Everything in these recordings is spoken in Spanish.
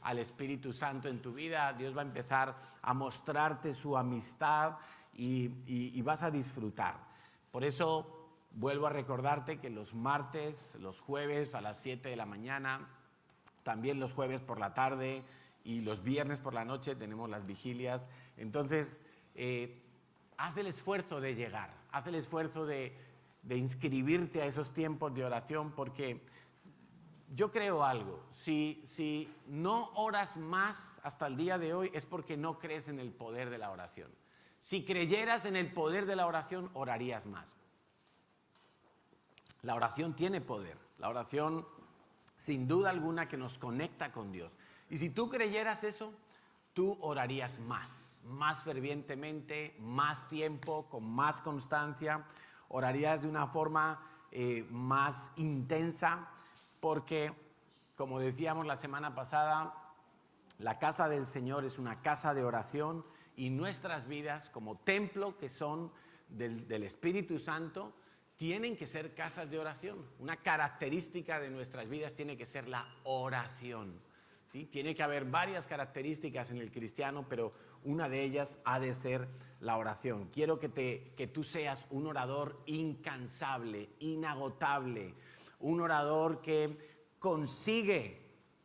al Espíritu Santo en tu vida, Dios va a empezar a mostrarte su amistad y vas a disfrutar. Por eso vuelvo a recordarte que los martes, los jueves a las 7 de la mañana, también los jueves por la tarde y los viernes por la noche tenemos las vigilias. Entonces, haz el esfuerzo de llegar, haz el esfuerzo de inscribirte a esos tiempos de oración, porque yo creo algo, si no oras más hasta el día de hoy es porque no crees en el poder de la oración. Si creyeras en el poder de la oración, orarías más. La oración tiene poder, la oración sin duda alguna que nos conecta con Dios. Y si tú creyeras eso, tú orarías más fervientemente, más tiempo, con más constancia, orarías de una forma más intensa, porque, como decíamos la semana pasada, la casa del Señor es una casa de oración y nuestras vidas, como templo que son del Espíritu Santo, tienen que ser casas de oración. Una característica de nuestras vidas tiene que ser la oración, ¿sí? Tiene que haber varias características en el cristiano, pero una de ellas ha de ser la oración. Quiero que tú seas un orador incansable, inagotable, un orador que consigue,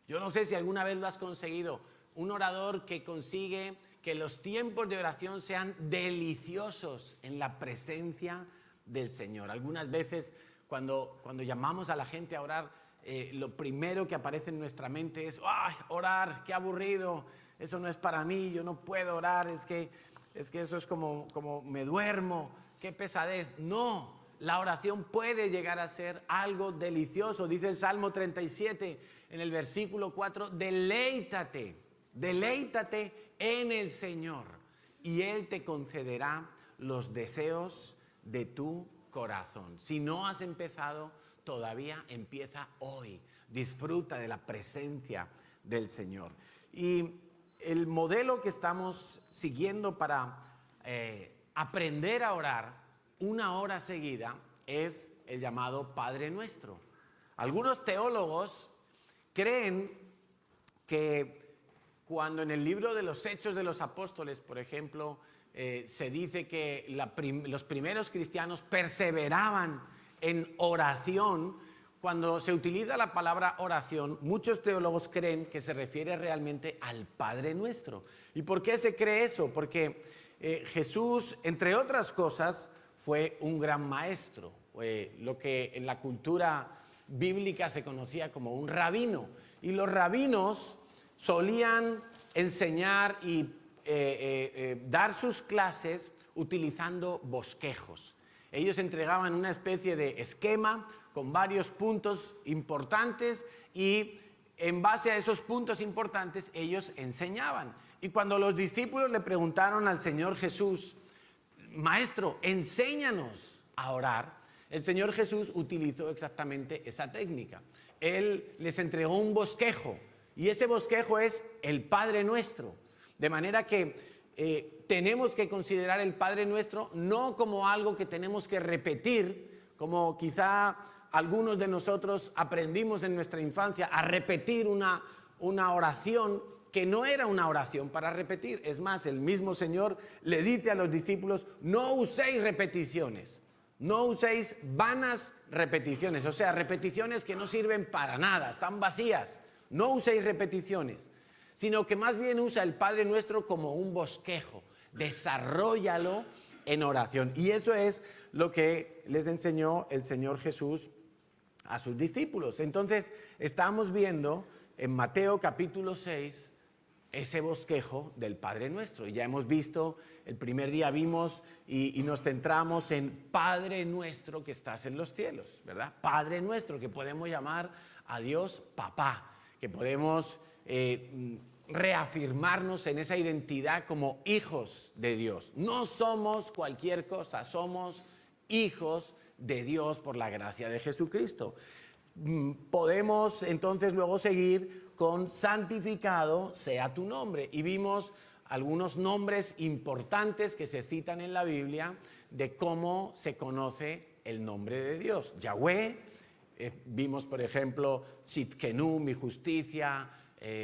yo no sé si alguna vez lo has conseguido, un orador que consigue que los tiempos de oración sean deliciosos en la presencia del Señor. Algunas veces cuando llamamos a la gente a orar, lo primero que aparece en nuestra mente es ¡ay, orar, qué aburrido! Eso no es para mí, yo no puedo orar, es que eso es como me duermo, qué pesadez. No, la oración puede llegar a ser algo delicioso. Dice el Salmo 37 en el versículo 4, deleítate en el Señor y Él te concederá los deseos de tu corazón. Si no has empezado todavía, empieza hoy. Disfruta de la presencia del Señor. Y el modelo que estamos siguiendo para aprender a orar una hora seguida es el llamado Padre Nuestro. Algunos teólogos creen que cuando en el libro de los Hechos de los Apóstoles, por ejemplo, se dice que los primeros cristianos perseveraban en oración, cuando se utiliza la palabra oración, muchos teólogos creen que se refiere realmente al Padre Nuestro. ¿Y por qué se cree eso? Porque Jesús, entre otras cosas, fue un gran maestro, lo que en la cultura bíblica se conocía como un rabino. Y los rabinos solían enseñar y dar sus clases utilizando bosquejos. Ellos entregaban una especie de esquema con varios puntos importantes y en base a esos puntos importantes ellos enseñaban. Y cuando los discípulos le preguntaron al Señor Jesús, Maestro, enséñanos a orar, el Señor Jesús utilizó exactamente esa técnica. Él les entregó un bosquejo y ese bosquejo es el Padre Nuestro. De manera que tenemos que considerar el Padre Nuestro no como algo que tenemos que repetir, como quizá algunos de nosotros aprendimos en nuestra infancia a repetir una oración que no era una oración para repetir. Es más, el mismo Señor le dice a los discípulos, no uséis repeticiones, no uséis vanas repeticiones, o sea, repeticiones que no sirven para nada, están vacías, no uséis repeticiones, sino que más bien usa el Padre Nuestro como un bosquejo, desarróllalo en oración. Y eso es lo que les enseñó el Señor Jesús a sus discípulos. Entonces, estamos viendo en Mateo capítulo 6 ese bosquejo del Padre Nuestro. Y ya hemos visto, el primer día vimos y nos centramos en Padre Nuestro que estás en los cielos, ¿verdad? Padre Nuestro, que podemos llamar a Dios Papá, que podemos reafirmarnos en esa identidad como hijos de Dios. No somos cualquier cosa, somos hijos de Dios por la gracia de Jesucristo. Podemos entonces luego seguir con santificado sea tu nombre. Y vimos algunos nombres importantes que se citan en la Biblia de cómo se conoce el nombre de Dios. Yahweh, vimos por ejemplo Tsidkenu, mi justicia,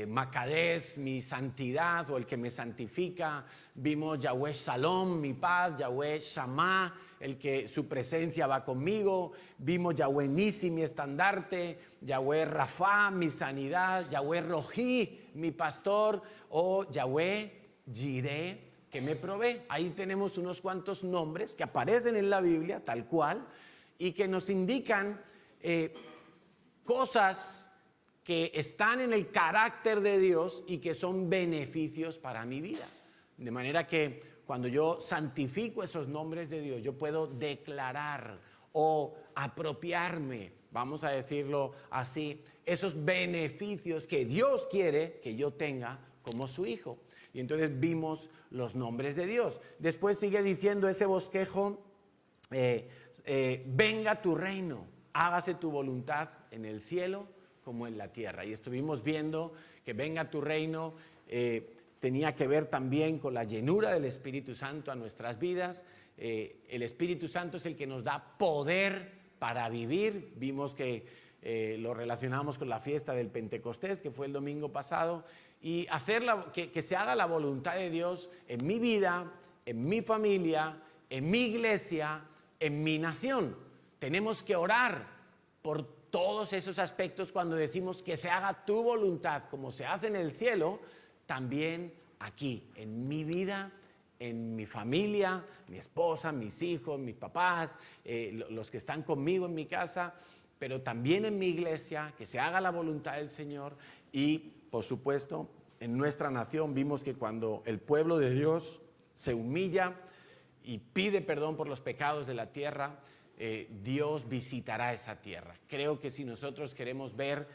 Macadés, mi santidad o el que me santifica. Vimos Yahweh Shalom, mi paz, Yahweh Shammah, el que su presencia va conmigo. Vimos Yahweh Nisi, mi estandarte, Yahweh Rafa, mi sanidad, Yahweh Rojí, mi pastor, o Yahweh Jireh, que me provee. Ahí tenemos unos cuantos nombres que aparecen en la Biblia tal cual y que nos indican cosas que están en el carácter de Dios y que son beneficios para mi vida. De manera que cuando yo santifico esos nombres de Dios, yo puedo declarar o apropiarme, vamos a decirlo así, esos beneficios que Dios quiere que yo tenga como su hijo. Y entonces vimos los nombres de Dios. Después sigue diciendo ese bosquejo, venga tu reino, hágase tu voluntad en el cielo como en la tierra. Y estuvimos viendo que venga tu reino, tenía que ver también con la llenura del Espíritu Santo a nuestras vidas. El Espíritu Santo es el que nos da poder para vivir. Vimos que lo relacionamos con la fiesta del Pentecostés, que fue el domingo pasado, y que se haga la voluntad de Dios en mi vida, en mi familia, en mi iglesia, en mi nación. Tenemos que orar por todos esos aspectos cuando decimos que se haga tu voluntad como se hace en el cielo, también aquí, en mi vida, en mi familia, mi esposa, mis hijos, mis papás, los que están conmigo en mi casa, pero también en mi iglesia, que se haga la voluntad del Señor. Y, por supuesto, en nuestra nación vimos que cuando el pueblo de Dios se humilla y pide perdón por los pecados de la tierra, Dios visitará esa tierra. Creo que si nosotros queremos ver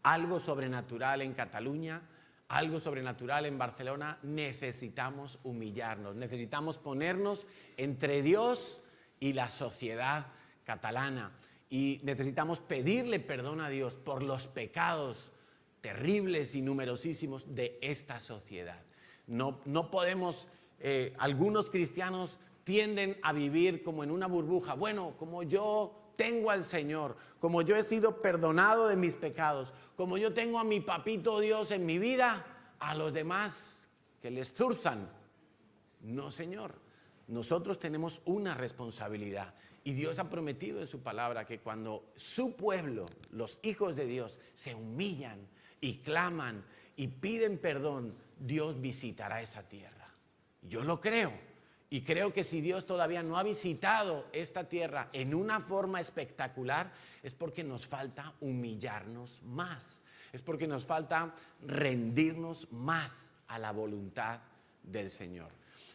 algo sobrenatural en Cataluña, algo sobrenatural en Barcelona, necesitamos humillarnos, necesitamos ponernos entre Dios y la sociedad catalana y necesitamos pedirle perdón a Dios por los pecados terribles y numerosísimos de esta sociedad. No podemos, algunos cristianos tienden a vivir como en una burbuja. Bueno, como yo tengo al Señor, como yo he sido perdonado de mis pecados, como yo tengo a mi papito Dios en mi vida, a los demás que les zurzan. No, Señor, nosotros tenemos una responsabilidad y Dios ha prometido en su palabra que cuando su pueblo, los hijos de Dios, se humillan y claman y piden perdón, Dios visitará esa tierra. Yo lo creo. Y creo que si Dios todavía no ha visitado esta tierra en una forma espectacular, es porque nos falta humillarnos más. Es porque nos falta rendirnos más a la voluntad del Señor.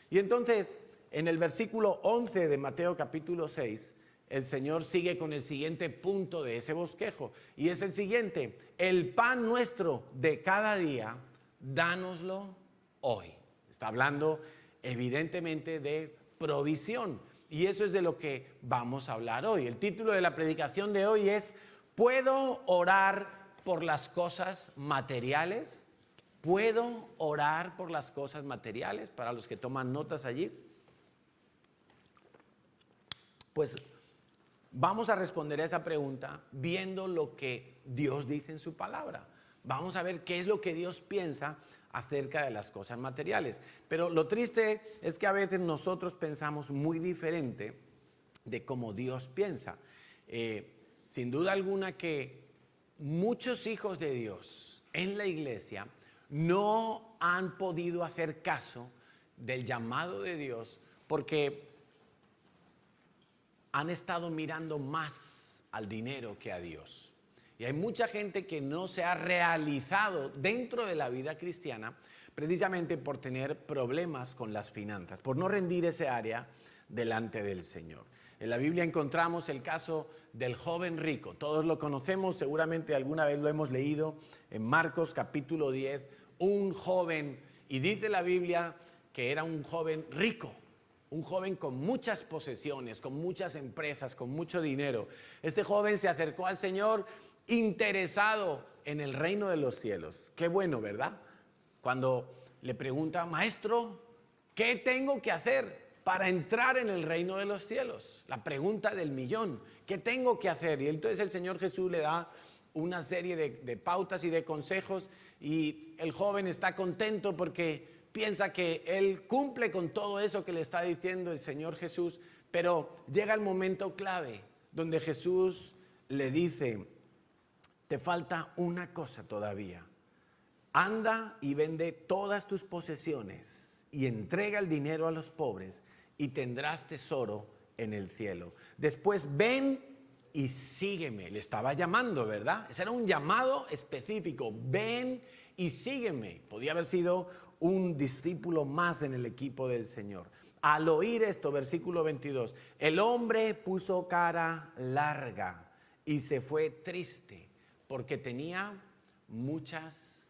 Y entonces, en el versículo 11 de Mateo capítulo 6, el Señor sigue con el siguiente punto de ese bosquejo. Y es el siguiente: el pan nuestro de cada día, dánoslo hoy. Está hablando evidentemente de provisión. Y eso es de lo que vamos a hablar hoy. El título de la predicación de hoy es ¿puedo orar por las cosas materiales? ¿Puedo orar por las cosas materiales? Para los que toman notas allí. Pues vamos a responder a esa pregunta viendo lo que Dios dice en su palabra. Vamos a ver qué es lo que Dios piensa acerca de las cosas materiales. Pero lo triste es que a veces nosotros pensamos muy diferente de cómo Dios piensa. Sin duda alguna que muchos hijos de Dios en la iglesia no han podido hacer caso del llamado de Dios porque han estado mirando más al dinero que a Dios. Y hay mucha gente que no se ha realizado dentro de la vida cristiana precisamente por tener problemas con las finanzas, por no rendir ese área delante del Señor. En la Biblia encontramos el caso del joven rico. Todos lo conocemos, seguramente alguna vez lo hemos leído en Marcos capítulo 10. Un joven, y dice la Biblia que era un joven rico. Un joven con muchas posesiones, con muchas empresas, con mucho dinero. Este joven se acercó al Señor interesado en el reino de los cielos. Qué bueno, ¿verdad? Cuando le pregunta, maestro, ¿qué tengo que hacer para entrar en el reino de los cielos? La pregunta del millón, ¿qué tengo que hacer? Y entonces el Señor Jesús le da una serie de pautas y de consejos, y el joven está contento porque piensa que él cumple con todo eso que le está diciendo el Señor Jesús, pero llega el momento clave donde Jesús le dice: te falta una cosa todavía. Anda y vende todas tus posesiones y entrega el dinero a los pobres y tendrás tesoro en el cielo. Después ven y sígueme. Le estaba llamando, ¿verdad? Ese era un llamado específico. Ven y sígueme. Podía haber sido un discípulo más en el equipo del Señor. Al oír esto, versículo 22, el hombre puso cara larga y se fue triste porque tenía muchas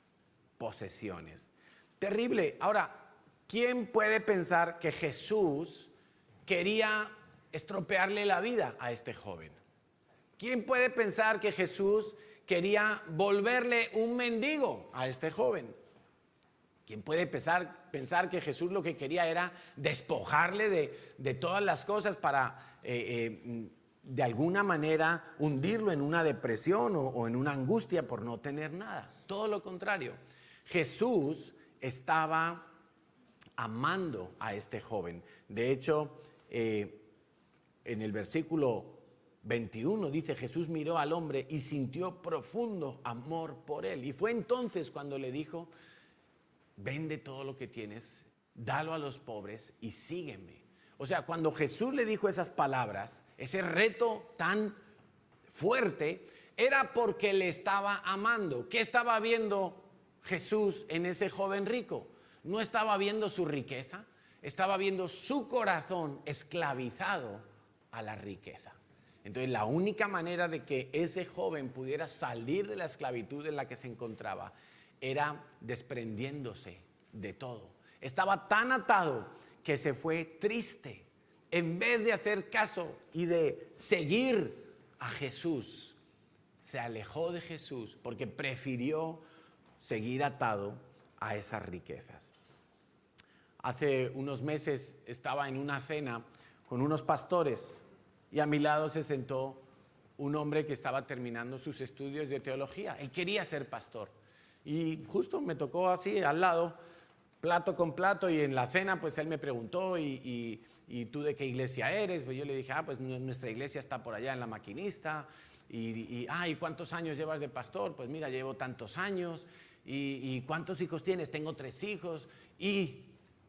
posesiones. Terrible. Ahora, ¿quién puede pensar que Jesús quería estropearle la vida a este joven? ¿Quién puede pensar que Jesús quería volverle un mendigo a este joven? ¿Quién puede pensar que Jesús lo que quería era despojarle de todas las cosas para de alguna manera hundirlo en una depresión o en una angustia por no tener nada? Todo lo contrario. Jesús estaba amando a este joven. De hecho, en el versículo 21 dice: Jesús miró al hombre y sintió profundo amor por él. Y fue entonces cuando le dijo: vende todo lo que tienes, dalo a los pobres y sígueme. O sea, cuando Jesús le dijo esas palabras, ese reto tan fuerte, era porque le estaba amando. ¿Qué estaba viendo Jesús en ese joven rico? No estaba viendo su riqueza, estaba viendo su corazón esclavizado a la riqueza. Entonces, la única manera de que ese joven pudiera salir de la esclavitud en la que se encontraba era desprendiéndose de todo. Estaba tan atado que se fue triste. En vez de hacer caso y de seguir a Jesús, se alejó de Jesús porque prefirió seguir atado a esas riquezas. Hace unos meses estaba en una cena con unos pastores y a mi lado se sentó un hombre que estaba terminando sus estudios de teología. Él quería ser pastor y justo me tocó así al lado, plato con plato, y en la cena pues él me preguntó: ¿y tú de qué iglesia eres? Pues yo le dije: pues nuestra iglesia está por allá en La Maquinista. ¿Y cuántos años llevas de pastor? Pues mira, llevo tantos años. ¿Y cuántos hijos tienes? Tengo 3 hijos. Y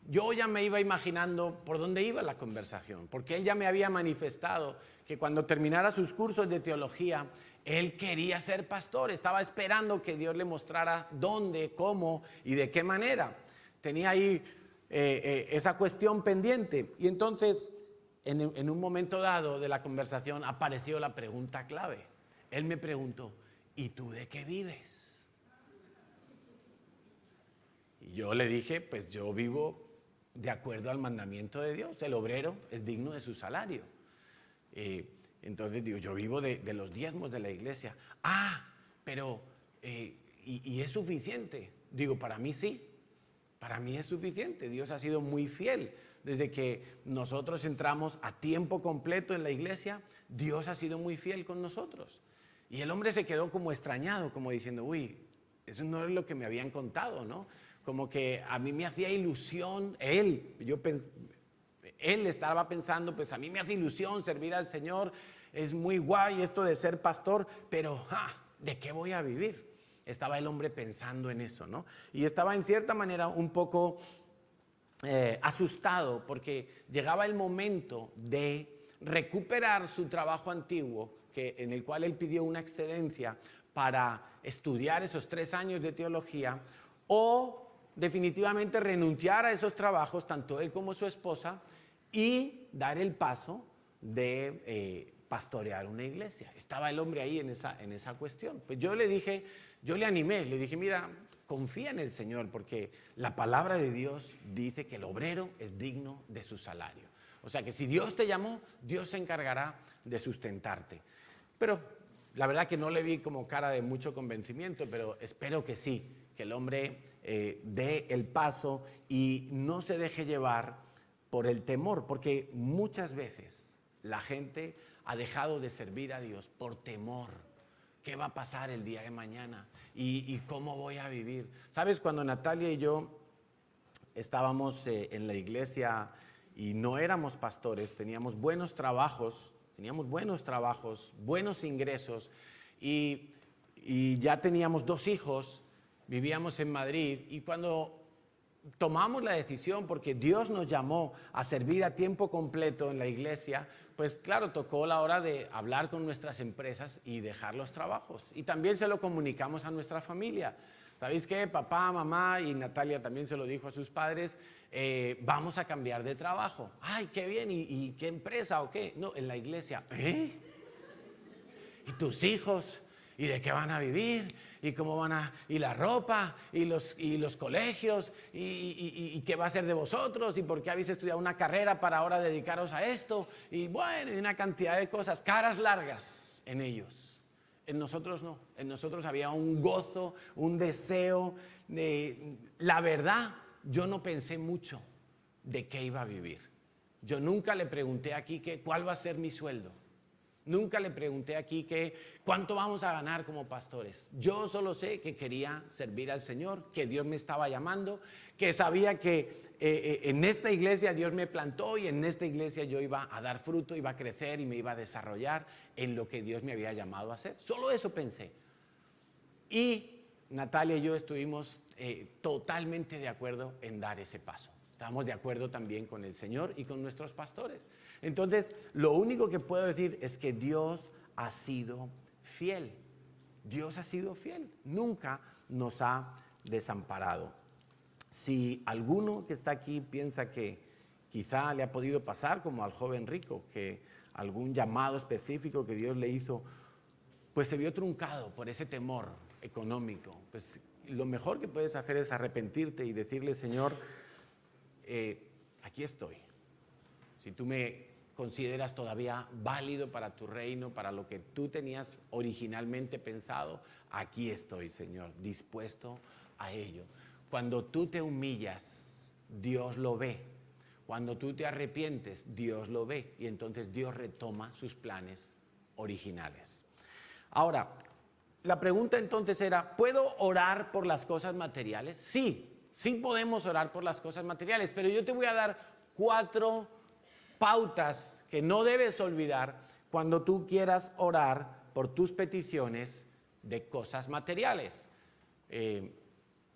yo ya me iba imaginando por dónde iba la conversación, porque él ya me había manifestado que cuando terminara sus cursos de teología, él quería ser pastor. Estaba esperando que Dios le mostrara dónde, cómo y de qué manera. Tenía ahí esa cuestión pendiente. Y entonces, en un momento dado de la conversación, apareció la pregunta clave. Él me preguntó: ¿y tú de qué vives? Y yo le dije: pues yo vivo de acuerdo al mandamiento de Dios. El obrero es digno de su salario. Entonces digo: yo vivo de los diezmos de la iglesia. Pero ¿y es suficiente? Digo: para mí sí. Para mí es suficiente. Dios ha sido muy fiel. Desde que nosotros entramos a tiempo completo en la iglesia, Dios ha sido muy fiel con nosotros. Y el hombre se quedó como extrañado, como diciendo: uy, eso no es lo que me habían contado, ¿no? Como que a mí me hacía ilusión, él estaba pensando: pues a mí me hace ilusión servir al Señor, es muy guay esto de ser pastor, pero ¿de qué voy a vivir? Estaba el hombre pensando en eso, ¿no? Y estaba en cierta manera un poco asustado, porque llegaba el momento de recuperar su trabajo antiguo, en el cual él pidió una excedencia para estudiar esos 3 años de teología, o definitivamente renunciar a esos trabajos, tanto él como su esposa, y dar el paso de pastorear una iglesia. Estaba el hombre ahí en esa cuestión. Pues yo le animé, le dije: mira, confía en el Señor, porque la palabra de Dios dice que el obrero es digno de su salario. O sea que si Dios te llamó, Dios se encargará de sustentarte. Pero la verdad que no le vi como cara de mucho convencimiento, pero espero que sí, que el hombre dé el paso y no se deje llevar por el temor, porque muchas veces la gente ha dejado de servir a Dios por temor. ¿Qué va a pasar el día de mañana? ¿Y cómo voy a vivir? ¿Sabes? Cuando Natalia y yo estábamos en la iglesia y no éramos pastores, teníamos buenos trabajos, buenos ingresos y ya teníamos 2 hijos, vivíamos en Madrid y cuando tomamos la decisión, porque Dios nos llamó a servir a tiempo completo en la iglesia, pues claro, tocó la hora de hablar con nuestras empresas y dejar los trabajos. Y también se lo comunicamos a nuestra familia. ¿Sabéis qué? Papá, mamá y Natalia también se lo dijo a sus padres, vamos a cambiar de trabajo. ¡Ay, qué bien! ¿Y qué empresa o qué? No, en la iglesia. ¿Eh? ¿Y tus hijos? ¿Y de qué van a vivir? ¿Y cómo van a...? ¿Y la ropa? ¿Y los colegios? ¿Y qué va a ser de vosotros? ¿Y por qué habéis estudiado una carrera para ahora dedicaros a esto? Y bueno, y una cantidad de cosas, caras largas en ellos. En nosotros no. En nosotros había un gozo, un deseo. La verdad, yo no pensé mucho de qué iba a vivir. Yo nunca le pregunté aquí cuál va a ser mi sueldo. Nunca le pregunté aquí cuánto vamos a ganar como pastores. Yo solo sé que quería servir al Señor, que Dios me estaba llamando, que sabía que en esta iglesia Dios me plantó y en esta iglesia yo iba a dar fruto, iba a crecer y me iba a desarrollar en lo que Dios me había llamado a hacer. Solo eso pensé. Y Natalia y yo estuvimos totalmente de acuerdo en dar ese paso. Estamos de acuerdo también con el Señor y con nuestros pastores. Entonces, lo único que puedo decir es que Dios ha sido fiel. Dios ha sido fiel. Nunca nos ha desamparado. Si alguno que está aquí piensa que quizá le ha podido pasar como al joven rico, que algún llamado específico que Dios le hizo, pues se vio truncado por ese temor económico, pues lo mejor que puedes hacer es arrepentirte y decirle, Señor, aquí estoy. Si tú me consideras todavía válido para tu reino, para lo que tú tenías originalmente pensado, aquí estoy, Señor, dispuesto a ello. Cuando tú te humillas, Dios lo ve. Cuando tú te arrepientes, Dios lo ve. Y entonces Dios retoma sus planes originales. Ahora, la pregunta entonces era, ¿puedo orar por las cosas materiales? Sí podemos orar por las cosas materiales, pero yo te voy a dar 4 pautas que no debes olvidar cuando tú quieras orar por tus peticiones de cosas materiales.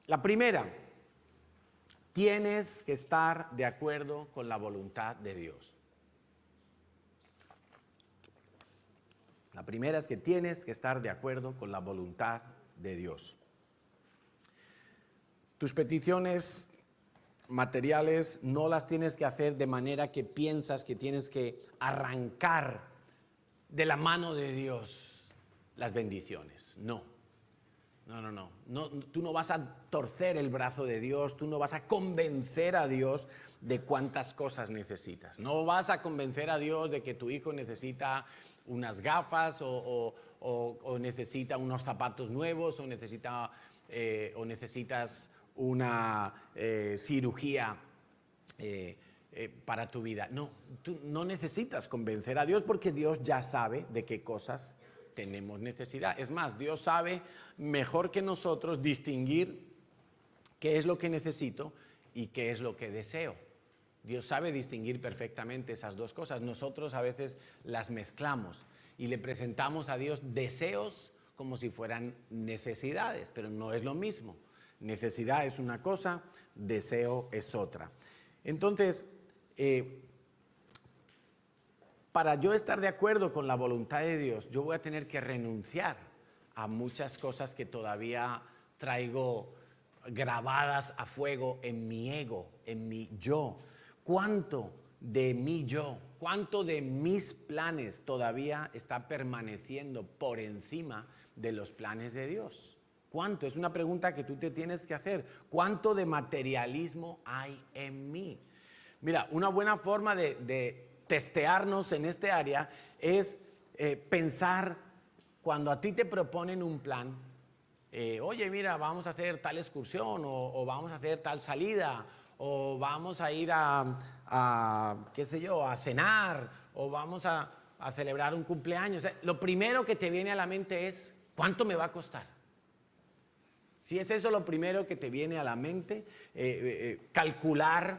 La primera, tienes que estar de acuerdo con la voluntad de Dios. La primera es que tienes que estar de acuerdo con la voluntad de Dios. Tus peticiones materiales no las tienes que hacer de manera que piensas que tienes que arrancar de la mano de Dios las bendiciones. No, tú no vas a torcer el brazo de Dios, tú no vas a convencer a Dios de cuántas cosas necesitas. No vas a convencer a Dios de que tu hijo necesita unas gafas o necesita unos zapatos nuevos o necesitas una cirugía para tu vida. No, tú no necesitas convencer a Dios porque Dios ya sabe de qué cosas tenemos necesidad. Es más, Dios sabe mejor que nosotros distinguir qué es lo que necesito y qué es lo que deseo. Dios sabe distinguir perfectamente esas dos cosas. Nosotros a veces las mezclamos y le presentamos a Dios deseos como si fueran necesidades, pero no es lo mismo. Necesidad es una cosa, deseo es otra. Entonces, para yo estar de acuerdo con la voluntad de Dios, yo voy a tener que renunciar a muchas cosas que todavía traigo grabadas a fuego en mi ego, en mi yo. ¿Cuánto de mi yo, cuánto de mis planes todavía está permaneciendo por encima de los planes de Dios? ¿Cuánto? Es una pregunta que tú te tienes que hacer. ¿Cuánto de materialismo hay en mí? Mira, una buena forma de testearnos en este área es pensar cuando a ti te proponen un plan. Oye, mira, vamos a hacer tal excursión o vamos a hacer tal salida o vamos a ir qué sé yo, a cenar o vamos a celebrar un cumpleaños. Lo primero que te viene a la mente es ¿Cuánto me va a costar? Si es eso lo primero que te viene a la mente, calcular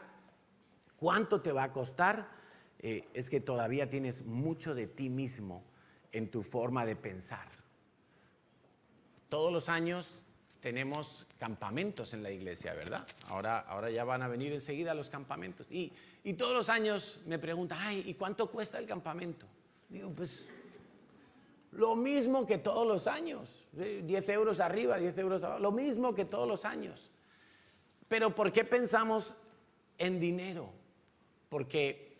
cuánto te va a costar, es que todavía tienes mucho de ti mismo en tu forma de pensar. Todos los años tenemos campamentos en la iglesia, ¿verdad? Ahora ya van a venir enseguida los campamentos. Y todos los años me preguntan, ay, ¿y cuánto cuesta el campamento? Digo, pues lo mismo que todos los años. 10 euros arriba, 10 euros abajo. Lo mismo que todos los años. Pero ¿por qué pensamos en dinero? Porque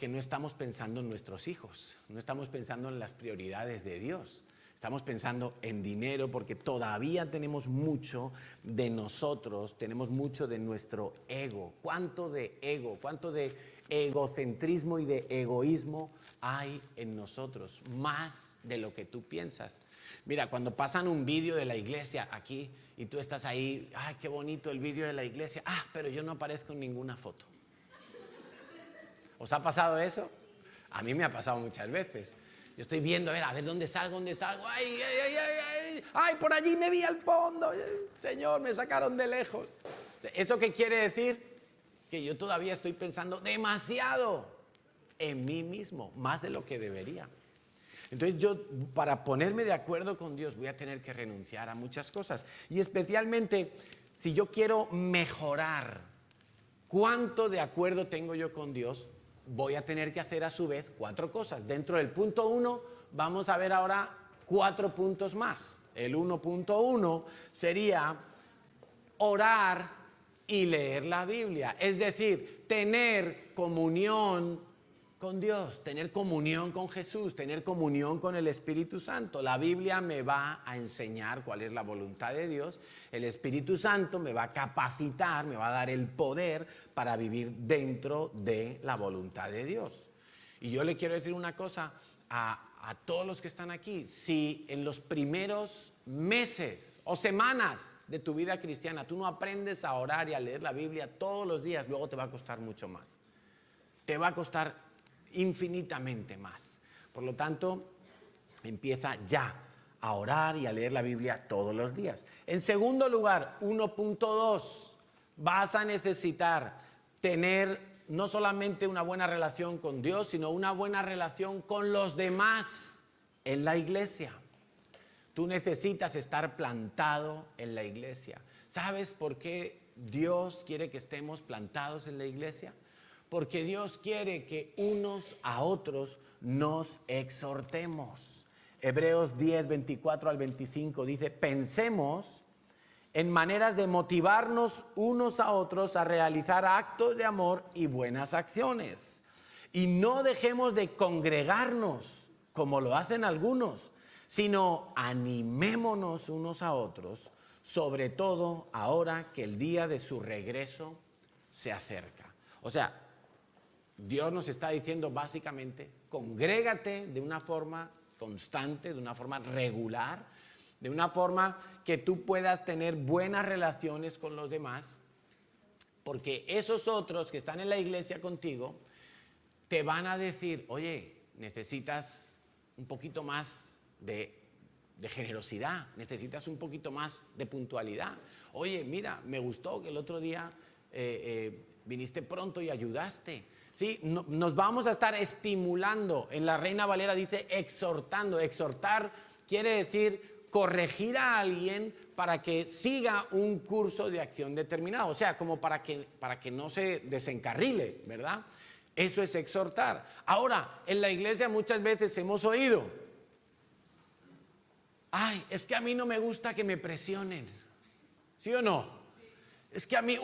no estamos pensando en nuestros hijos. No estamos pensando en las prioridades de Dios. Estamos pensando en dinero porque todavía tenemos mucho de nosotros, tenemos mucho de nuestro ego. ¿Cuánto de ego, cuánto de egocentrismo y de egoísmo hay en nosotros? Más de lo que tú piensas. Mira, cuando pasan un vídeo de la iglesia aquí y tú estás ahí, ¡ay, qué bonito el vídeo de la iglesia! ¡Ah, pero yo no aparezco en ninguna foto! ¿Os ha pasado eso? A mí me ha pasado muchas veces. Yo estoy viendo, a ver dónde salgo. ¡Ay, ay, ay, ay! ¡Ay, por allí me vi al fondo! Señor, me sacaron de lejos. ¿Eso qué quiere decir? Que yo todavía estoy pensando demasiado en mí mismo, más de lo que debería. Entonces yo, para ponerme de acuerdo con Dios, voy a tener que renunciar a muchas cosas. Y especialmente, si yo quiero mejorar cuánto de acuerdo tengo yo con Dios, voy a tener que hacer a su vez 4 cosas. Dentro del punto 1 vamos a ver ahora 4 puntos más. El 1.1 sería orar y leer la Biblia. Es decir, tener comunión con Dios, tener comunión con Jesús, tener comunión con el Espíritu Santo. La Biblia me va a enseñar cuál es la voluntad de Dios. El Espíritu Santo me va a capacitar, me va a dar el poder para vivir dentro de la voluntad de Dios. Y yo le quiero decir una cosa a todos los que están aquí. Si en los primeros meses o semanas de tu vida cristiana tú no aprendes a orar y a leer la Biblia todos los días, luego te va a costar mucho más. Te va a costar infinitamente más. Por lo tanto, empieza ya a orar y a leer la Biblia todos los días. En segundo lugar, 1.2, vas a necesitar tener no solamente una buena relación con Dios, sino una buena relación con los demás en la iglesia. Tú necesitas estar plantado en la iglesia. ¿Sabes por qué Dios quiere que estemos plantados en la iglesia? Porque Dios quiere que unos a otros nos exhortemos. Hebreos 10, 24 al 25 dice, pensemos en maneras de motivarnos unos a otros a realizar actos de amor y buenas acciones. Y no dejemos de congregarnos, como lo hacen algunos, sino animémonos unos a otros, sobre todo ahora que el día de su regreso se acerca. O sea, Dios nos está diciendo básicamente, congrégate de una forma constante, de una forma regular, de una forma que tú puedas tener buenas relaciones con los demás, porque esos otros que están en la iglesia contigo te van a decir, oye, necesitas un poquito más de generosidad, necesitas un poquito más de puntualidad. Oye, mira, me gustó que el otro día viniste pronto y ayudaste. Sí, nos vamos a estar estimulando. En la Reina Valera dice exhortando. Exhortar quiere decir corregir a alguien para que siga un curso de acción determinado. O sea, como para que no se desencarrile, ¿verdad? Eso es exhortar. Ahora, en la iglesia muchas veces hemos oído, ay, es que a mí no me gusta que me presionen. ¿Sí o no? Es que a mí,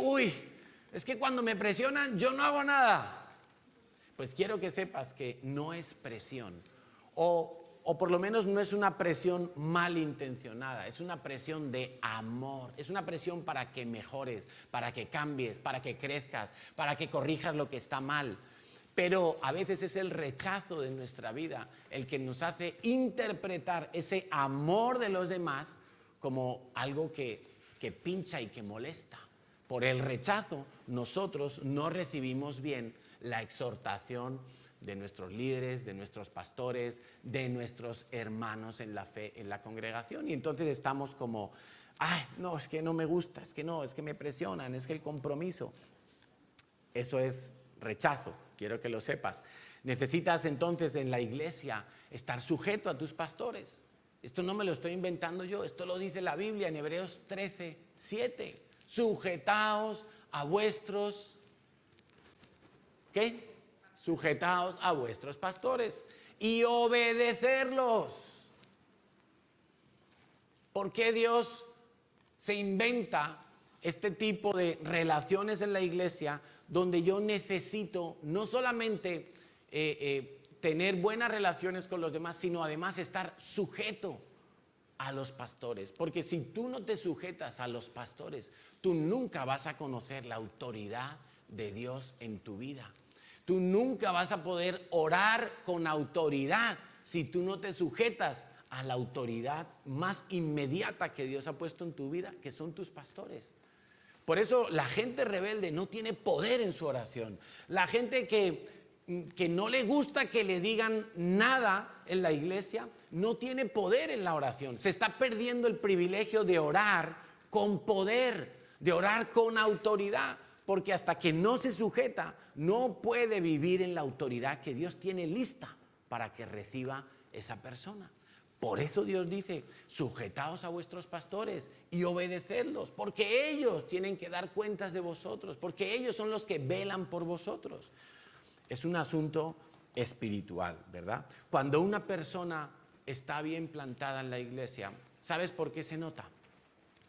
es que cuando me presionan yo no hago nada. Pues quiero que sepas que no es presión, o por lo menos no es una presión malintencionada, es una presión de amor, es una presión para que mejores, para que cambies, para que crezcas, para que corrijas lo que está mal. Pero a veces es el rechazo de nuestra vida el que nos hace interpretar ese amor de los demás como algo que pincha y que molesta. Por el rechazo nosotros no recibimos bien la exhortación de nuestros líderes, de nuestros pastores, de nuestros hermanos en la fe, en la congregación. Y entonces estamos como, ay, no, es que no me gusta, es que no, es que me presionan, es que el compromiso. Eso es rechazo, quiero que lo sepas. Necesitas entonces en la iglesia estar sujeto a tus pastores. Esto no me lo estoy inventando yo, esto lo dice la Biblia en Hebreos 13:7. Sujetaos a vuestros, ¿qué? Sujetaos a vuestros pastores y obedecerlos. ¿Por qué Dios se inventa este tipo de relaciones en la iglesia donde yo necesito no solamente tener buenas relaciones con los demás, sino además estar sujeto a los pastores? Porque si tú no te sujetas a los pastores, tú nunca vas a conocer la autoridad de Dios en tu vida. Tú nunca vas a poder orar con autoridad si tú no te sujetas a la autoridad más inmediata que Dios ha puesto en tu vida, que son tus pastores. Por eso la gente rebelde no tiene poder en su oración. La gente que no le gusta que le digan nada en la iglesia, no tiene poder en la oración. Se está perdiendo el privilegio de orar con poder, de orar con autoridad, porque hasta que no se sujeta, no puede vivir en la autoridad que Dios tiene lista para que reciba esa persona. Por eso Dios dice, sujetaos a vuestros pastores y obedecedlos, porque ellos tienen que dar cuentas de vosotros, porque ellos son los que velan por vosotros. Es un asunto espiritual, ¿verdad? Cuando una persona está bien plantada en la iglesia, ¿sabes por qué se nota?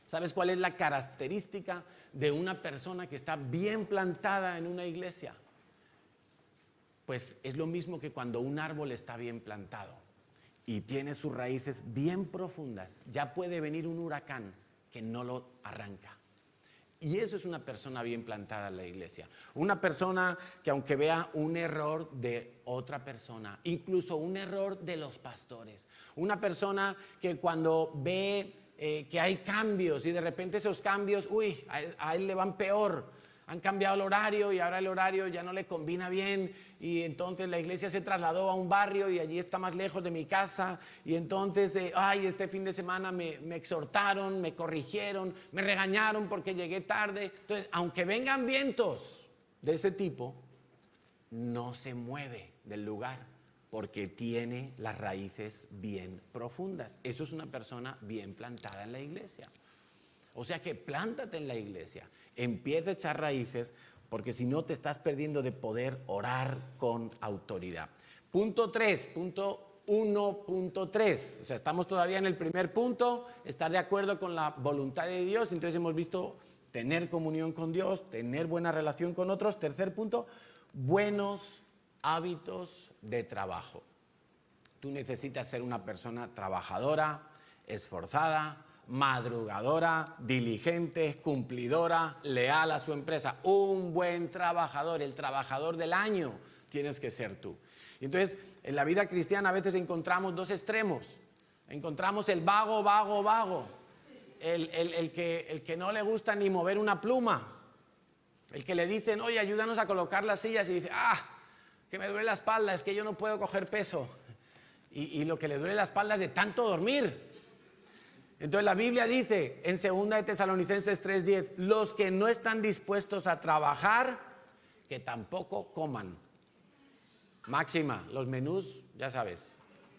¿Sabes cuál es la característica de una persona que está bien plantada en una iglesia? Pues es lo mismo que cuando un árbol está bien plantado y tiene sus raíces bien profundas, ya puede venir un huracán que no lo arranca. Y eso es una persona bien plantada en la iglesia. Una persona que aunque vea un error de otra persona, incluso un error de los pastores, una persona que cuando ve que hay cambios y de repente esos cambios, a él le van peor. Han cambiado el horario y ahora el horario ya no le combina bien y entonces la iglesia se trasladó a un barrio y allí está más lejos de mi casa y entonces, este fin de semana me exhortaron, me corrigieron, me regañaron porque llegué tarde. Entonces, aunque vengan vientos de ese tipo, no se mueve del lugar porque tiene las raíces bien profundas. Eso es una persona bien plantada en la iglesia. O sea que plántate en la iglesia, empieza a echar raíces, porque si no te estás perdiendo de poder orar con autoridad. Punto 3, punto 1.3. O sea, estamos todavía en el primer punto, estar de acuerdo con la voluntad de Dios. Entonces hemos visto tener comunión con Dios, tener buena relación con otros. Tercer punto, buenos hábitos de trabajo. Tú necesitas ser una persona trabajadora, esforzada, madrugadora, diligente, cumplidora, leal a su empresa. Un buen trabajador, el trabajador del año tienes que ser tú. Y entonces, en la vida cristiana a veces encontramos dos extremos. Encontramos el vago, el que no le gusta ni mover una pluma. El que le dicen, oye, ayúdanos a colocar las sillas y dice, que me duele la espalda, es que yo no puedo coger peso. Y lo que le duele la espalda es de tanto dormir. Entonces la Biblia dice en 2 de Tesalonicenses 3:10, los que no están dispuestos a trabajar, que tampoco coman. Máxima, los menús, ya sabes,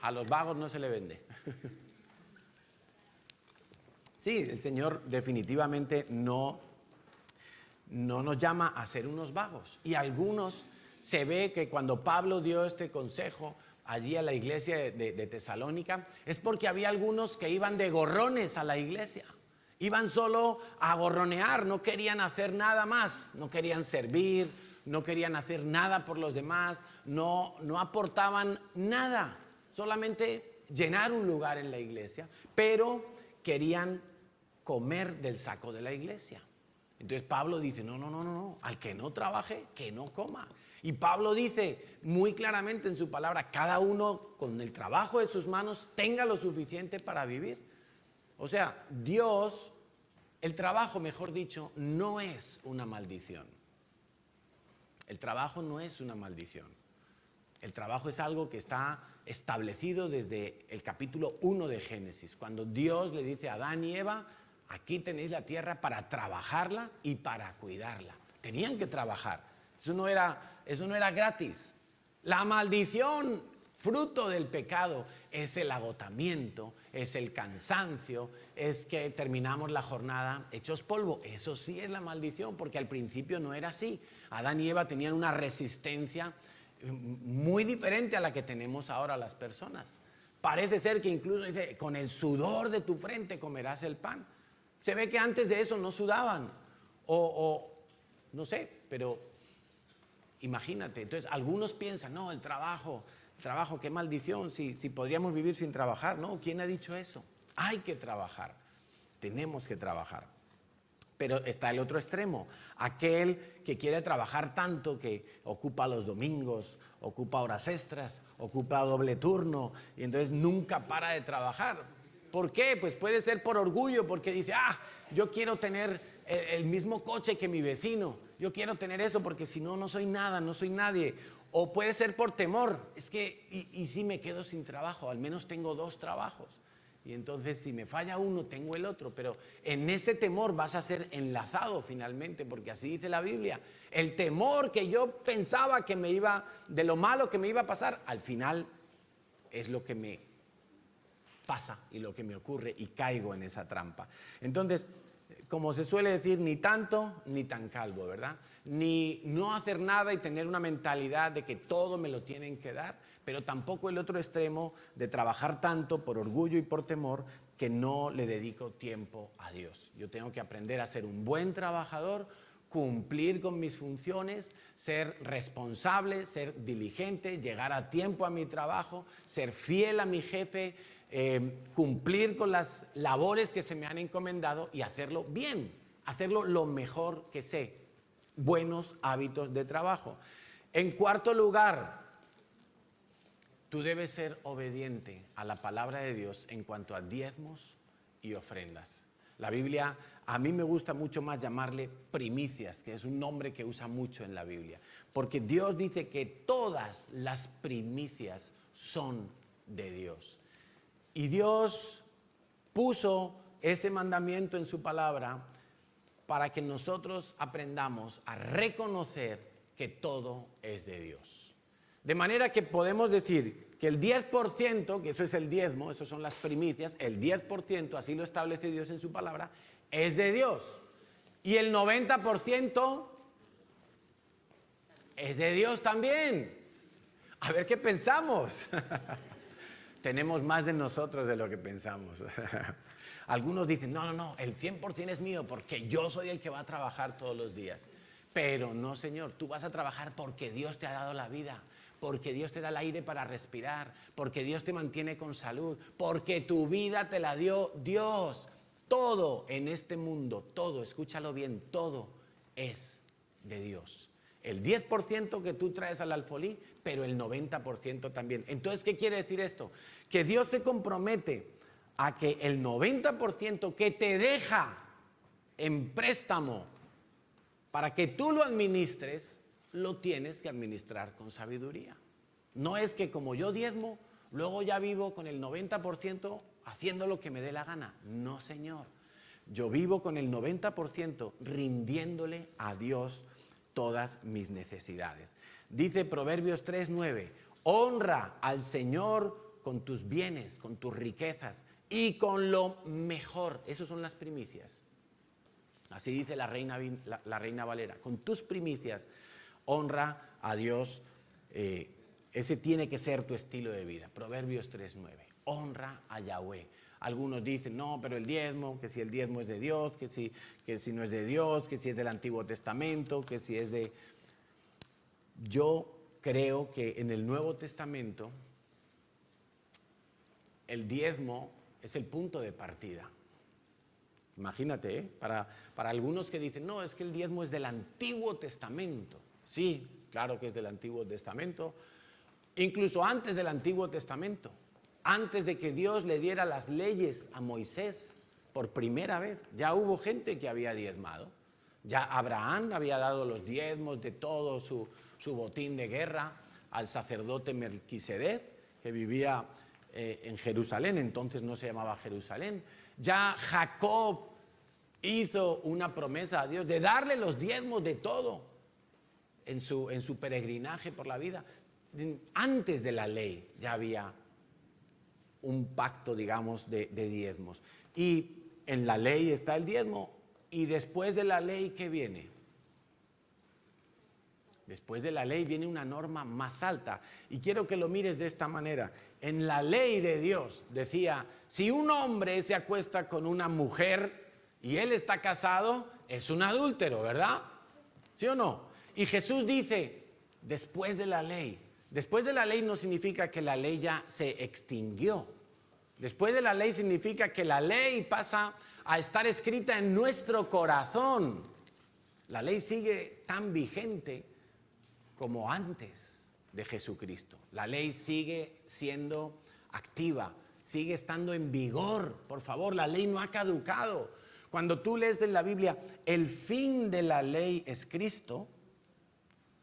a los vagos no se le vende. Sí, el Señor definitivamente no nos llama a ser unos vagos. Y algunos se ve que cuando Pablo dio este consejo allí a la iglesia de Tesalónica, es porque había algunos que iban de gorrones a la iglesia. Iban solo a gorronear, no querían hacer nada más, no querían servir, no querían hacer nada por los demás, no aportaban nada, solamente llenar un lugar en la iglesia, pero querían comer del saco de la iglesia. Entonces Pablo dice, no, al que no trabaje, que no coma. Y Pablo dice muy claramente en su palabra, cada uno con el trabajo de sus manos tenga lo suficiente para vivir. O sea, Dios, el trabajo, mejor dicho, no es una maldición. El trabajo no es una maldición. El trabajo es algo que está establecido desde el capítulo 1 de Génesis, cuando Dios le dice a Adán y Eva, aquí tenéis la tierra para trabajarla y para cuidarla. Tenían que trabajar. Eso no era gratis. La maldición, fruto del pecado, es el agotamiento, es el cansancio, es que terminamos la jornada hechos polvo. Eso sí es la maldición, porque al principio no era así. Adán y Eva tenían una resistencia muy diferente a la que tenemos ahora las personas. Parece ser que incluso dice, con el sudor de tu frente comerás el pan. Se ve que antes de eso no sudaban, o no sé, pero imagínate. Entonces, algunos piensan, no, el trabajo, qué maldición, si podríamos vivir sin trabajar. No, ¿quién ha dicho eso? Hay que trabajar, tenemos que trabajar. Pero está el otro extremo, aquel que quiere trabajar tanto que ocupa los domingos, ocupa horas extras, ocupa doble turno y entonces nunca para de trabajar. ¿Por qué? Pues puede ser por orgullo, porque dice, yo quiero tener el mismo coche que mi vecino, yo quiero tener eso porque si no, no soy nada, no soy nadie. O puede ser por temor, es que, y si me quedo sin trabajo, al menos tengo 2 trabajos. Y entonces si me falla uno, tengo el otro. Pero en ese temor vas a ser enlazado finalmente, porque así dice la Biblia. El temor que yo pensaba que me iba, de lo malo que me iba a pasar, al final es lo que me pasa y lo que me ocurre y caigo en esa trampa. Entonces, como se suele decir, ni tanto ni tan calvo, ¿verdad? Ni no hacer nada y tener una mentalidad de que todo me lo tienen que dar, pero tampoco el otro extremo de trabajar tanto por orgullo y por temor que no le dedico tiempo a Dios. Yo tengo que aprender a ser un buen trabajador, cumplir con mis funciones, ser responsable, ser diligente, llegar a tiempo a mi trabajo, ser fiel a mi jefe, cumplir con las labores que se me han encomendado y hacerlo bien, hacerlo lo mejor que sé. Buenos hábitos de trabajo. En cuarto lugar, tú debes ser obediente a la palabra de Dios en cuanto a diezmos y ofrendas. La Biblia, a mí me gusta mucho más llamarle primicias, que es un nombre que usa mucho en la Biblia, porque Dios dice que todas las primicias son de Dios. Y Dios puso ese mandamiento en su palabra para que nosotros aprendamos a reconocer que todo es de Dios. De manera que podemos decir que el 10%, que eso es el diezmo, eso son las primicias, el 10%, así lo establece Dios en su palabra, es de Dios. Y el 90% es de Dios también. A ver qué pensamos. Tenemos más de nosotros de lo que pensamos. Algunos dicen, no, el 100% es mío porque yo soy el que va a trabajar todos los días. Pero no, Señor, tú vas a trabajar porque Dios te ha dado la vida, porque Dios te da el aire para respirar, porque Dios te mantiene con salud, porque tu vida te la dio Dios. Todo en este mundo, todo, escúchalo bien, todo es de Dios. El 10% que tú traes al alfolí, pero el 90% también. Entonces, ¿qué quiere decir esto? Que Dios se compromete a que el 90% que te deja en préstamo para que tú lo administres, lo tienes que administrar con sabiduría. No es que como yo diezmo, luego ya vivo con el 90% haciendo lo que me dé la gana. No, Señor. Yo vivo con el 90% rindiéndole a Dios todas mis necesidades. Dice Proverbios 3:9, honra al Señor con tus bienes, con tus riquezas y con lo mejor. Esas son las primicias. Así dice la Reina Valera. Con tus primicias honra a Dios. Ese tiene que ser tu estilo de vida. Proverbios 3:9. Honra a Yahweh. Algunos dicen, no, pero el diezmo, que si el diezmo es de Dios, que si no es de Dios, que si es del Antiguo Testamento, que si es de... Yo creo que en el Nuevo Testamento el diezmo es el punto de partida. Imagínate, para algunos que dicen, no, es que el diezmo es del Antiguo Testamento. Sí, claro que es del Antiguo Testamento, incluso antes del Antiguo Testamento. Antes de que Dios le diera las leyes a Moisés, por primera vez, ya hubo gente que había diezmado. Ya Abraham había dado los diezmos de todo su botín de guerra. al sacerdote Melquisedec, que vivía en Jerusalén, entonces no se llamaba Jerusalén. Ya Jacob hizo una promesa a Dios de darle los diezmos de todo en su peregrinaje por la vida. Antes de la ley ya había un pacto, digamos, de diezmos. Y en la ley está el diezmo. Y después de la ley, ¿qué viene? Después de la ley viene una norma más alta. Y quiero que lo mires de esta manera. En la ley de Dios decía, si un hombre se acuesta con una mujer y él está casado, es un adúltero, ¿verdad? ¿Sí o no? Y Jesús dice, después de la ley. Después de la ley no significa que la ley ya se extinguió. Después de la ley significa que la ley pasa a estar escrita en nuestro corazón. La ley sigue tan vigente como antes de Jesucristo. La ley sigue siendo activa, sigue estando en vigor. Por favor, la ley no ha caducado. Cuando tú lees en la Biblia, el fin de la ley es Cristo,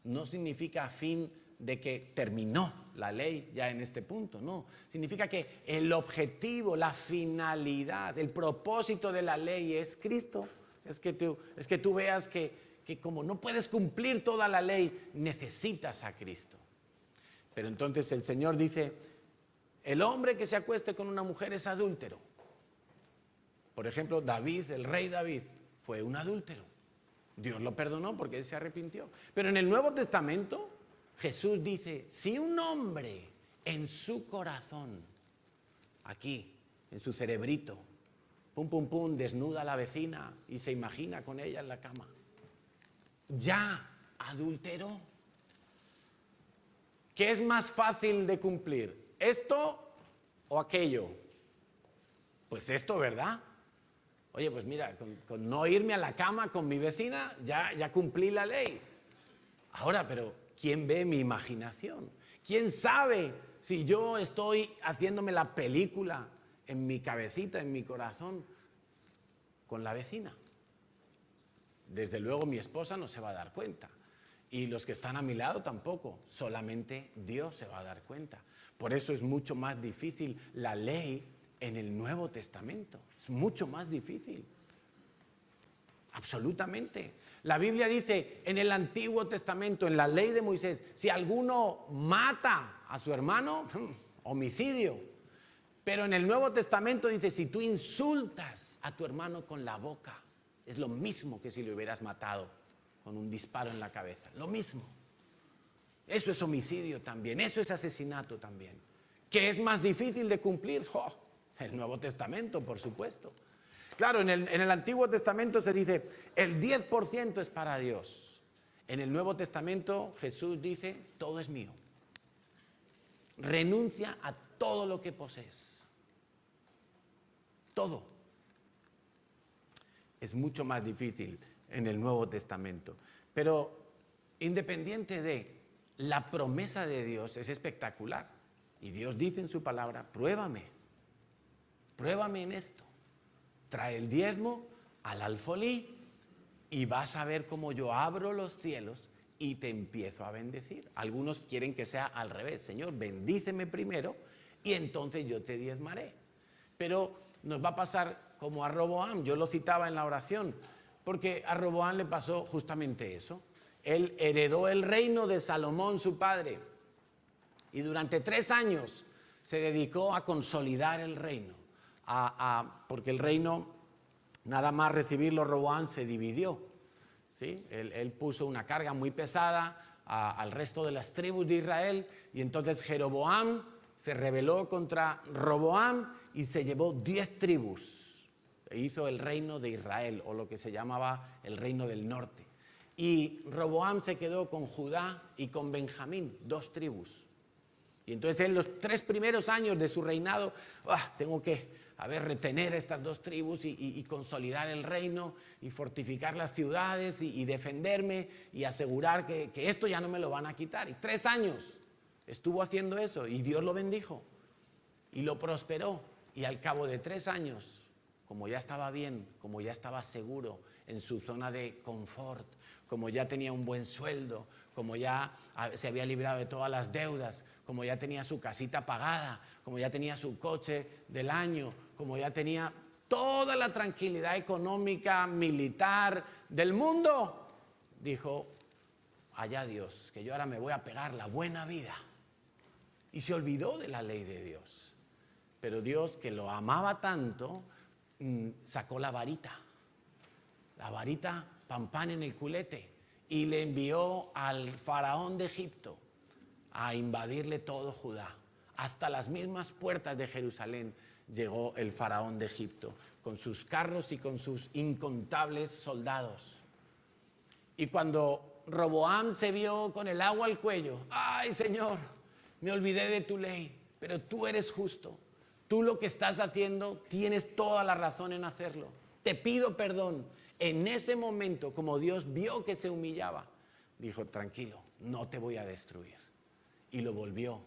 no significa fin de que terminó la ley ya en este punto, no. Significa que el objetivo, la finalidad, el propósito de la ley es Cristo. Es que tú veas que como no puedes cumplir toda la ley, necesitas a Cristo. Pero entonces el Señor dice, el hombre que se acueste con una mujer es adúltero. Por ejemplo, David, el rey David, fue un adúltero. Dios lo perdonó porque él se arrepintió. Pero en el Nuevo Testamento, Jesús dice, si un hombre en su corazón, aquí, en su cerebrito, pum, pum, pum, desnuda a la vecina y se imagina con ella en la cama, ya adulteró. ¿Qué es más fácil de cumplir? ¿Esto o aquello? Pues esto, ¿verdad? Oye, pues mira, con no irme a la cama con mi vecina, ya cumplí la ley. Ahora, pero ¿quién ve mi imaginación? ¿Quién sabe si yo estoy haciéndome la película en mi cabecita, en mi corazón, con la vecina? Desde luego mi esposa no se va a dar cuenta. Y los que están a mi lado tampoco. Solamente Dios se va a dar cuenta. Por eso es mucho más difícil la ley en el Nuevo Testamento. Es mucho más difícil. Absolutamente. La Biblia dice en el Antiguo Testamento, en la ley de Moisés, si alguno mata a su hermano, homicidio. Pero en el Nuevo Testamento dice, si tú insultas a tu hermano con la boca, es lo mismo que si le hubieras matado con un disparo en la cabeza. Lo mismo. Eso es homicidio también, eso es asesinato también. ¿Qué es más difícil de cumplir? El Nuevo Testamento, por supuesto. Claro, en el Antiguo Testamento se dice, el 10% es para Dios. En el Nuevo Testamento Jesús dice, todo es mío. Renuncia a todo lo que posees. Todo. Es mucho más difícil en el Nuevo Testamento. Pero independiente de la promesa de Dios es espectacular. Y Dios dice en su palabra, pruébame en esto. Trae el diezmo al alfolí y vas a ver cómo yo abro los cielos y te empiezo a bendecir. Algunos quieren que sea al revés. Señor, bendíceme primero y entonces yo te diezmaré. Pero nos va a pasar como a Roboam. Yo lo citaba en la oración, porque a Roboam le pasó justamente eso. Él heredó el reino de Salomón, su padre, y durante 3 años se dedicó a consolidar el reino, porque el reino, nada más recibirlo, Roboam se dividió. ¿Sí? Él puso una carga muy pesada al resto de las tribus de Israel, y entonces Jeroboam se rebeló contra Roboam y se llevó 10 tribus. Hizo el reino de Israel, o lo que se llamaba el reino del norte. Y Roboam se quedó con Judá y con Benjamín, 2 tribus. Y entonces en los 3 primeros años de su reinado, tengo que retener estas 2 tribus y consolidar el reino y fortificar las ciudades y defenderme y asegurar que esto ya no me lo van a quitar. Y 3 años estuvo haciendo eso y Dios lo bendijo y lo prosperó. Y al cabo de 3 años, como ya estaba bien, como ya estaba seguro, en su zona de confort, como ya tenía un buen sueldo, como ya se había librado de todas las deudas, como ya tenía su casita pagada, como ya tenía su coche del año, como ya tenía toda la tranquilidad económica, militar del mundo, dijo, allá Dios, que yo ahora me voy a pegar la buena vida. Y se olvidó de la ley de Dios. Pero Dios, que lo amaba tanto, sacó la varita pan en el culete, y le envió al faraón de Egipto a invadirle todo Judá. Hasta las mismas puertas de Jerusalén llegó el faraón de Egipto, con sus carros y con sus incontables soldados. Y cuando Roboam se vio con el agua al cuello, ¡ay, Señor! Me olvidé de tu ley, pero tú eres justo. Tú lo que estás haciendo, tienes toda la razón en hacerlo. Te pido perdón. En ese momento, como Dios vio que se humillaba, dijo, tranquilo, no te voy a destruir. Y lo volvió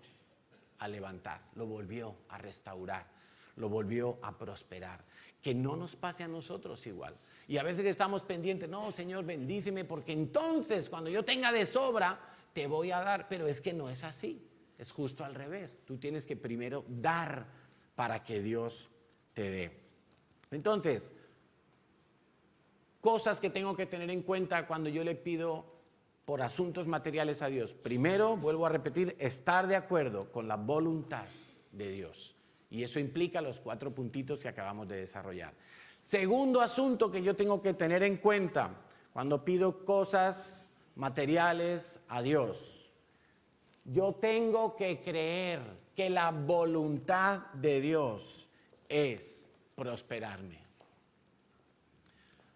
a levantar, lo volvió a restaurar, lo volvió a prosperar. Que no nos pase a nosotros igual. Y a veces estamos pendientes, no, Señor, bendíceme, porque entonces cuando yo tenga de sobra, te voy a dar. Pero es que no es así, es justo al revés. Tú tienes que primero dar para que Dios te dé. Entonces, cosas que tengo que tener en cuenta cuando yo le pido por asuntos materiales a Dios. Primero, vuelvo a repetir, estar de acuerdo con la voluntad de Dios. Y eso implica los 4 puntitos que acabamos de desarrollar. Segundo asunto que yo tengo que tener en cuenta cuando pido cosas materiales a Dios. Yo tengo que creer que la voluntad de Dios es prosperarme.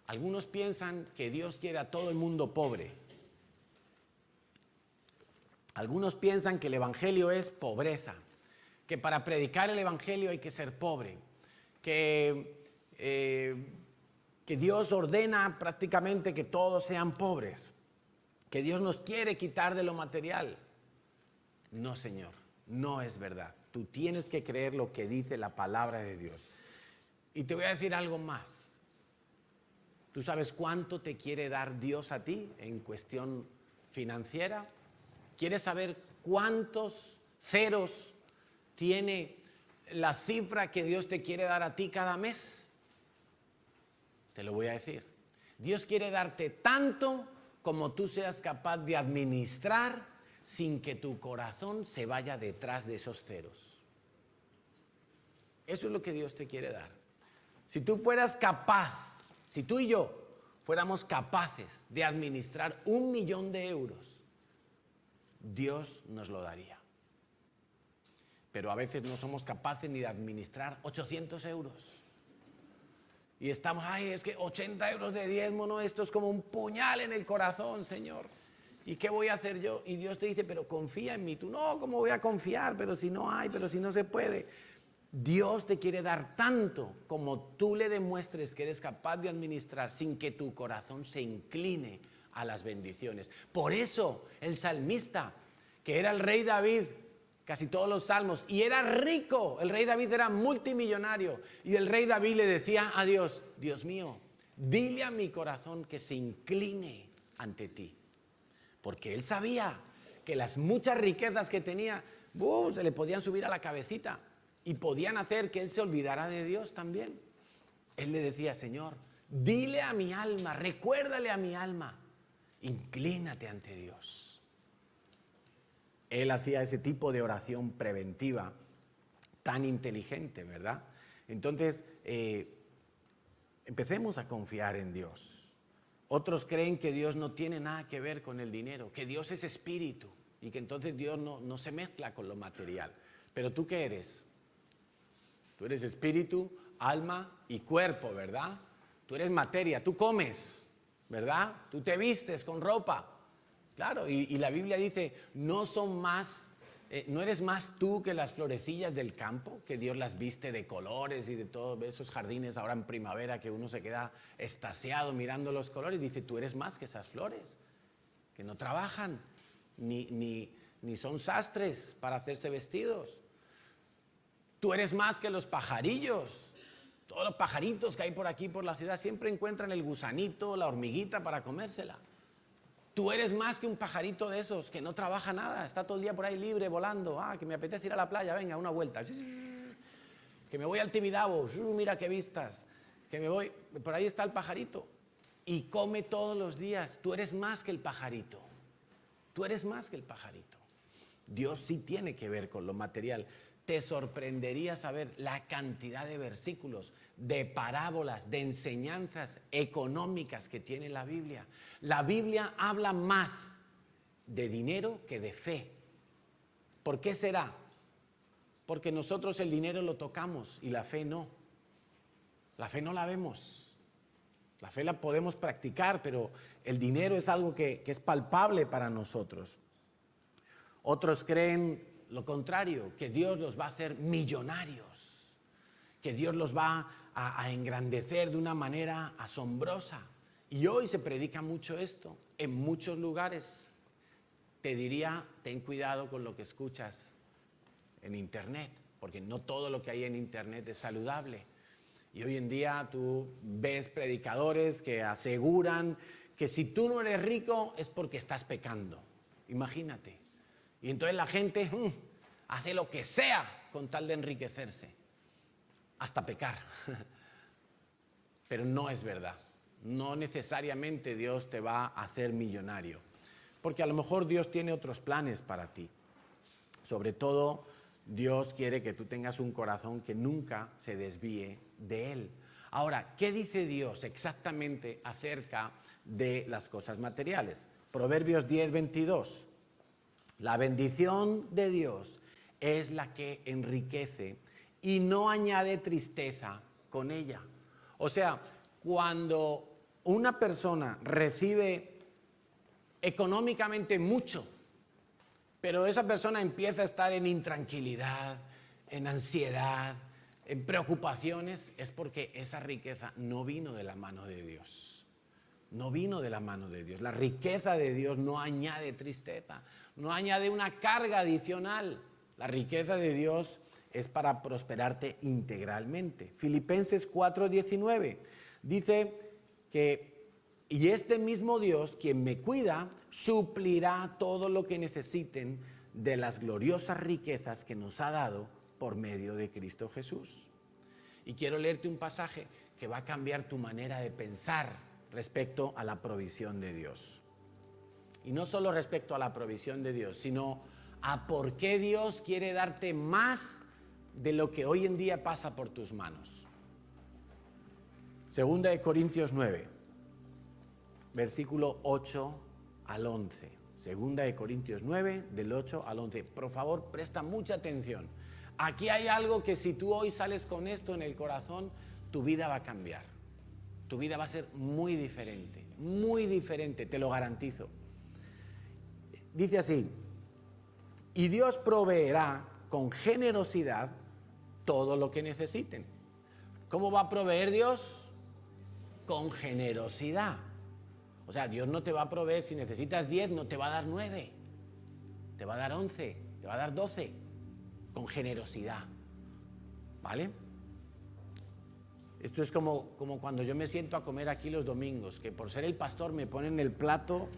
Algunos piensan que Dios quiere a todo el mundo pobre. Algunos piensan que el evangelio es pobreza, que para predicar el evangelio hay que ser pobre, que Dios ordena prácticamente que todos sean pobres, que Dios nos quiere quitar de lo material. No, Señor, no es verdad. Tú tienes que creer lo que dice la palabra de Dios. Y te voy a decir algo más. ¿Tú sabes cuánto te quiere dar Dios a ti en cuestión financiera? ¿Quieres saber cuántos ceros tiene la cifra que Dios te quiere dar a ti cada mes? Te lo voy a decir. Dios quiere darte tanto como tú seas capaz de administrar sin que tu corazón se vaya detrás de esos ceros. Eso es lo que Dios te quiere dar. Si tú fueras capaz, si tú y yo fuéramos capaces de administrar 1 millón de euros, Dios nos lo daría. Pero a veces no somos capaces ni de administrar 800 euros. Y estamos, ay, es que 80 euros de diezmo, no, esto es como un puñal en el corazón, Señor. ¿Y qué voy a hacer yo? Y Dios te dice, pero confía en mí. Tú, no, ¿cómo voy a confiar? Pero si no hay, pero si no se puede. Dios te quiere dar tanto como tú le demuestres que eres capaz de administrar sin que tu corazón se incline a las bendiciones. Por eso el salmista, que era el rey David, casi todos los salmos, y era rico, el rey David era multimillonario, y el rey David le decía a Dios, Dios mío, dile a mi corazón que se incline ante ti. Porque él sabía que las muchas riquezas que tenía, se le podían subir a la cabecita. Y podían hacer que él se olvidara de Dios también. Él le decía, Señor, dile a mi alma, recuérdale a mi alma, inclínate ante Dios. Él hacía ese tipo de oración preventiva tan inteligente, ¿verdad? Entonces, empecemos a confiar en Dios. Otros creen que Dios no tiene nada que ver con el dinero, que Dios es espíritu y que entonces Dios no se mezcla con lo material. Pero ¿tú qué eres? Tú eres espíritu, alma y cuerpo, ¿verdad? Tú eres materia, tú comes, ¿verdad? Tú te vistes con ropa. Claro, y la Biblia dice, no eres más tú que las florecillas del campo, que Dios las viste de colores y de todos esos jardines ahora en primavera que uno se queda extasiado mirando los colores. Dice, tú eres más que esas flores, que no trabajan, ni son sastres para hacerse vestidos. Tú eres más que los pajarillos. Todos los pajaritos que hay por aquí, por la ciudad, siempre encuentran el gusanito, la hormiguita para comérsela. Tú eres más que un pajarito de esos que no trabaja nada, está todo el día por ahí libre, volando. Que me apetece ir a la playa, venga, una vuelta. Que me voy al Tibidabo, mira qué vistas. Que me voy, por ahí está el pajarito. Y come todos los días. Tú eres más que el pajarito. Tú eres más que el pajarito. Dios sí tiene que ver con lo material. Te sorprendería saber la cantidad de versículos, de parábolas, de enseñanzas económicas que tiene la Biblia. La Biblia habla más de dinero que de fe. ¿Por qué será? Porque nosotros el dinero lo tocamos y la fe no. La fe no la vemos. La fe la podemos practicar, pero el dinero es algo que es palpable para nosotros. Otros creen lo contrario, que Dios los va a hacer millonarios, que Dios los va a engrandecer de una manera asombrosa. Y hoy se predica mucho esto en muchos lugares. Te diría, ten cuidado con lo que escuchas en internet, porque no todo lo que hay en internet es saludable. Y hoy en día tú ves predicadores que aseguran que si tú no eres rico es porque estás pecando. Imagínate. Y entonces la gente hace lo que sea con tal de enriquecerse, hasta pecar. Pero no es verdad. No necesariamente Dios te va a hacer millonario, porque a lo mejor Dios tiene otros planes para ti. Sobre todo, Dios quiere que tú tengas un corazón que nunca se desvíe de Él. Ahora, ¿qué dice Dios exactamente acerca de las cosas materiales? Proverbios 10:22. La bendición de Dios es la que enriquece y no añade tristeza con ella. O sea, cuando una persona recibe económicamente mucho, pero esa persona empieza a estar en intranquilidad, en ansiedad, en preocupaciones, es porque esa riqueza no vino de la mano de Dios. No vino de la mano de Dios. La riqueza de Dios no añade tristeza, no añade una carga adicional. La riqueza de Dios es para prosperarte integralmente. Filipenses 4:19 dice que, y este mismo Dios, quien me cuida, suplirá todo lo que necesiten de las gloriosas riquezas que nos ha dado por medio de Cristo Jesús. Y quiero leerte un pasaje que va a cambiar tu manera de pensar respecto a la provisión de Dios. Y no solo respecto a la provisión de Dios, sino a por qué Dios quiere darte más de lo que hoy en día pasa por tus manos. Segunda de Corintios 9, versículo 8 al 11. Segunda de Corintios 9, del 8 al 11. Por favor, presta mucha atención. Aquí hay algo que si tú hoy sales con esto en el corazón, tu vida va a cambiar. Tu vida va a ser muy diferente, te lo garantizo. Dice así: y Dios proveerá con generosidad todo lo que necesiten. ¿Cómo va a proveer Dios? Con generosidad. O sea, Dios no te va a proveer, si necesitas 10, no te va a dar 9, te va a dar 11, te va a dar 12, con generosidad. ¿Vale? Esto es como cuando yo me siento a comer aquí los domingos, que por ser el pastor me ponen el plato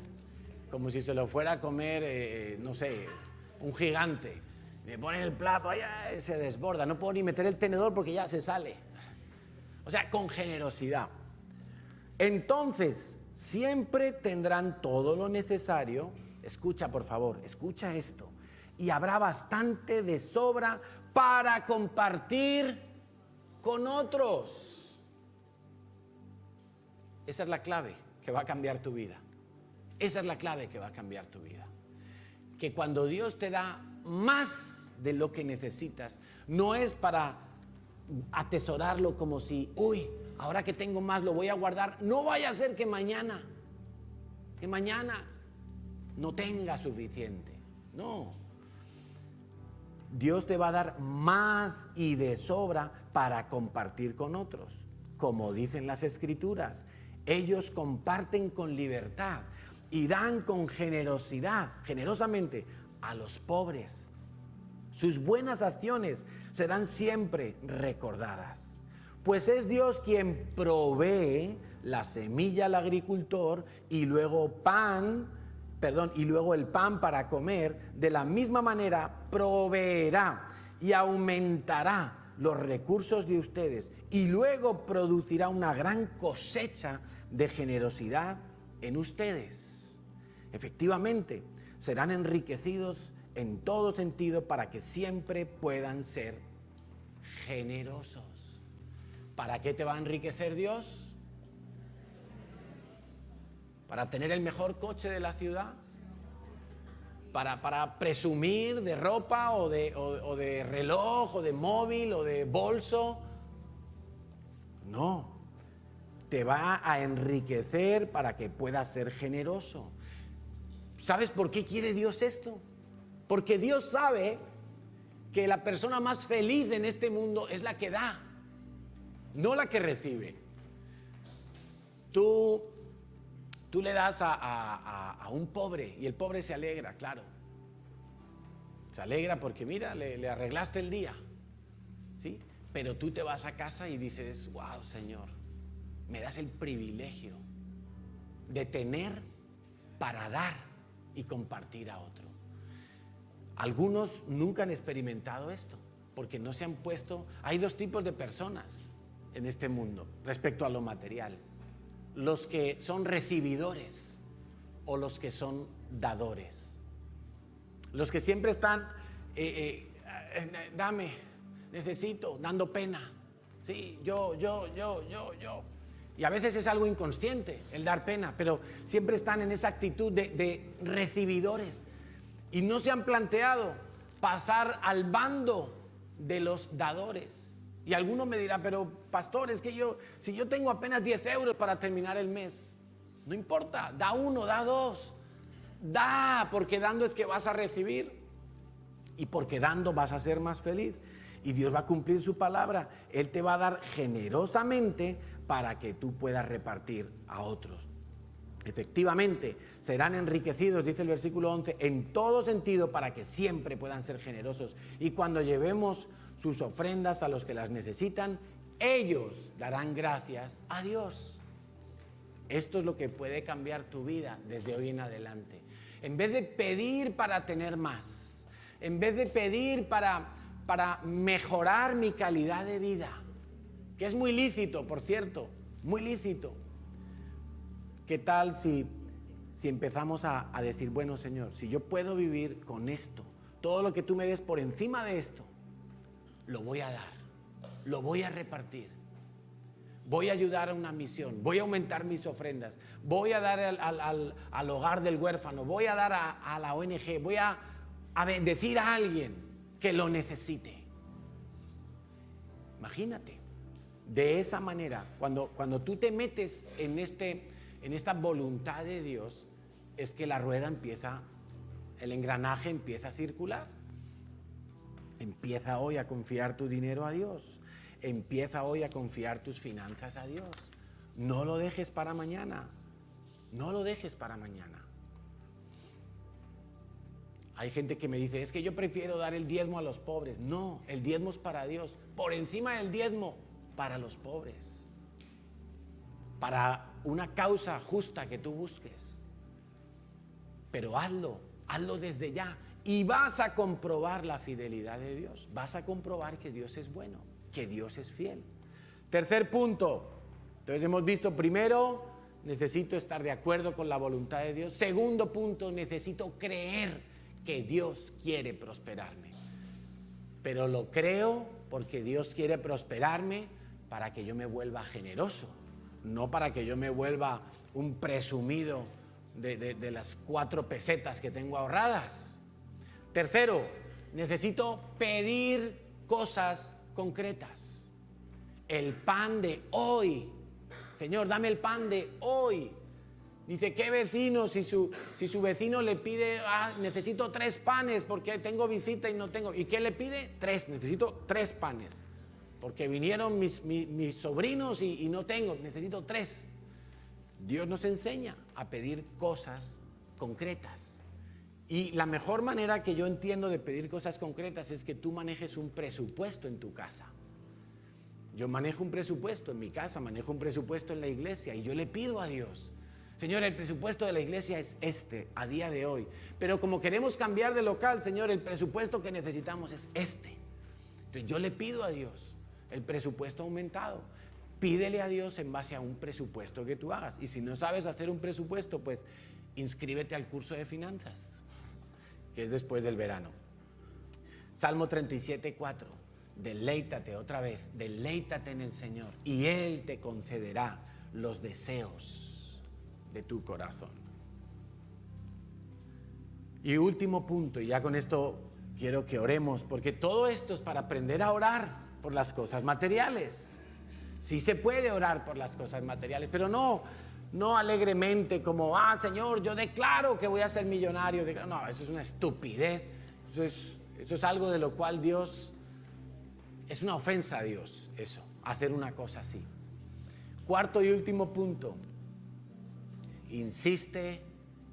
como si se lo fuera a comer, no sé, un gigante. Me ponen el plato, ¡ay! Se desborda, no puedo ni meter el tenedor porque ya se sale. O sea, con generosidad. Entonces, siempre tendrán todo lo necesario. Escucha, por favor, escucha esto. Y habrá bastante de sobra para compartir con otros. Esa es la clave que va a cambiar tu vida. Esa es la clave que va a cambiar tu vida. Que cuando Dios te da más de lo que necesitas, no es para atesorarlo como si, ahora que tengo más lo voy a guardar. No vaya a ser que mañana no tenga suficiente. No. Dios te va a dar más y de sobra para compartir con otros. Como dicen las Escrituras, ellos comparten con libertad y dan con generosidad, generosamente, a los pobres. Sus buenas acciones serán siempre recordadas. Pues es Dios quien provee la semilla al agricultor y luego el pan para comer. De la misma manera proveerá y aumentará los recursos de ustedes y luego producirá una gran cosecha de generosidad en ustedes. Efectivamente, serán enriquecidos en todo sentido para que siempre puedan ser generosos. ¿Para qué te va a enriquecer Dios? ¿Para tener el mejor coche de la ciudad? ¿Para presumir de ropa o de reloj o de móvil o de bolso? No, te va a enriquecer para que puedas ser generoso. ¿Sabes por qué quiere Dios esto? Porque Dios sabe que la persona más feliz en este mundo es la que da, no la que recibe. Tú le das a un pobre y el pobre se alegra, claro. Se alegra porque mira, le arreglaste el día, ¿sí? Pero tú te vas a casa y dices, wow, Señor, me das el privilegio de tener para dar y compartir a otro. Algunos nunca han experimentado esto porque no se han puesto. Hay dos tipos de personas en este mundo respecto a lo material: los que son recibidores o los que son dadores. Los que siempre están dame, necesito, dando pena. Sí, yo. Y a veces es algo inconsciente el dar pena, pero siempre están en esa actitud de recibidores. Y no se han planteado pasar al bando de los dadores. Y alguno me dirá, pero pastor, es que si yo tengo apenas 10 euros para terminar el mes, no importa, da 1, da 2, da, porque dando es que vas a recibir y porque dando vas a ser más feliz y Dios va a cumplir su palabra. Él te va a dar generosamente para que tú puedas repartir a otros. Efectivamente, serán enriquecidos, dice el versículo 11, en todo sentido para que siempre puedan ser generosos. Y cuando llevemos sus ofrendas a los que las necesitan, ellos darán gracias a Dios. Esto es lo que puede cambiar tu vida desde hoy en adelante. En vez de pedir para tener más, en vez de pedir para mejorar mi calidad de vida, que es muy lícito, por cierto, muy lícito. ¿Qué tal si empezamos a decir, bueno, Señor, si yo puedo vivir con esto, todo lo que tú me des por encima de esto, lo voy a dar, lo voy a repartir, voy a ayudar a una misión, voy a aumentar mis ofrendas, voy a dar al hogar del huérfano, voy a dar a la ONG, voy a bendecir a alguien que lo necesite. Imagínate, de esa manera, cuando tú te metes en esta voluntad de Dios, es que la rueda el engranaje empieza a circular. Empieza hoy a confiar tu dinero a Dios. Empieza hoy a confiar tus finanzas a Dios. No lo dejes para mañana. No lo dejes para mañana. Hay gente que me dice, es que yo prefiero dar el diezmo a los pobres. No, el diezmo es para Dios. Por encima del diezmo, para los pobres. Para una causa justa que tú busques. Pero hazlo desde ya. Y vas a comprobar la fidelidad de Dios. Vas a comprobar que Dios es bueno, que Dios es fiel. Tercer punto. Entonces hemos visto, primero, necesito estar de acuerdo con la voluntad de Dios. Segundo punto, necesito creer que Dios quiere prosperarme. Pero lo creo porque Dios quiere prosperarme para que yo me vuelva generoso. No para que yo me vuelva un presumido de las 4 pesetas que tengo ahorradas. Tercero, necesito pedir cosas concretas. El pan de hoy. Señor, dame el pan de hoy. Dice, ¿qué vecino? Si su vecino le pide, necesito 3 panes porque tengo visita y no tengo. ¿Y qué le pide? 3, necesito 3 panes. Porque vinieron mis sobrinos y no tengo, necesito 3. Dios nos enseña a pedir cosas concretas. Y la mejor manera que yo entiendo de pedir cosas concretas es que tú manejes un presupuesto en tu casa. Yo manejo un presupuesto en mi casa, manejo un presupuesto en la iglesia y yo le pido a Dios, Señor, el presupuesto de la iglesia es este, a día de hoy. Pero como queremos cambiar de local, Señor, el presupuesto que necesitamos es este. Entonces yo le pido a Dios el presupuesto aumentado. Pídele a Dios en base a un presupuesto que tú hagas. Y si no sabes hacer un presupuesto, pues inscríbete al curso de finanzas, que es después del verano. Salmo 37:4. Deleítate otra vez, deleítate en el Señor y Él te concederá los deseos de tu corazón. Y último punto, y ya con esto quiero que oremos, porque todo esto es para aprender a orar por las cosas materiales. Sí se puede orar por las cosas materiales, pero no alegremente como, Señor, yo declaro que voy a ser millonario. No, eso es una estupidez. Eso es algo de lo cual Dios, es una ofensa a Dios, eso, hacer una cosa así. Cuarto y último punto, insiste,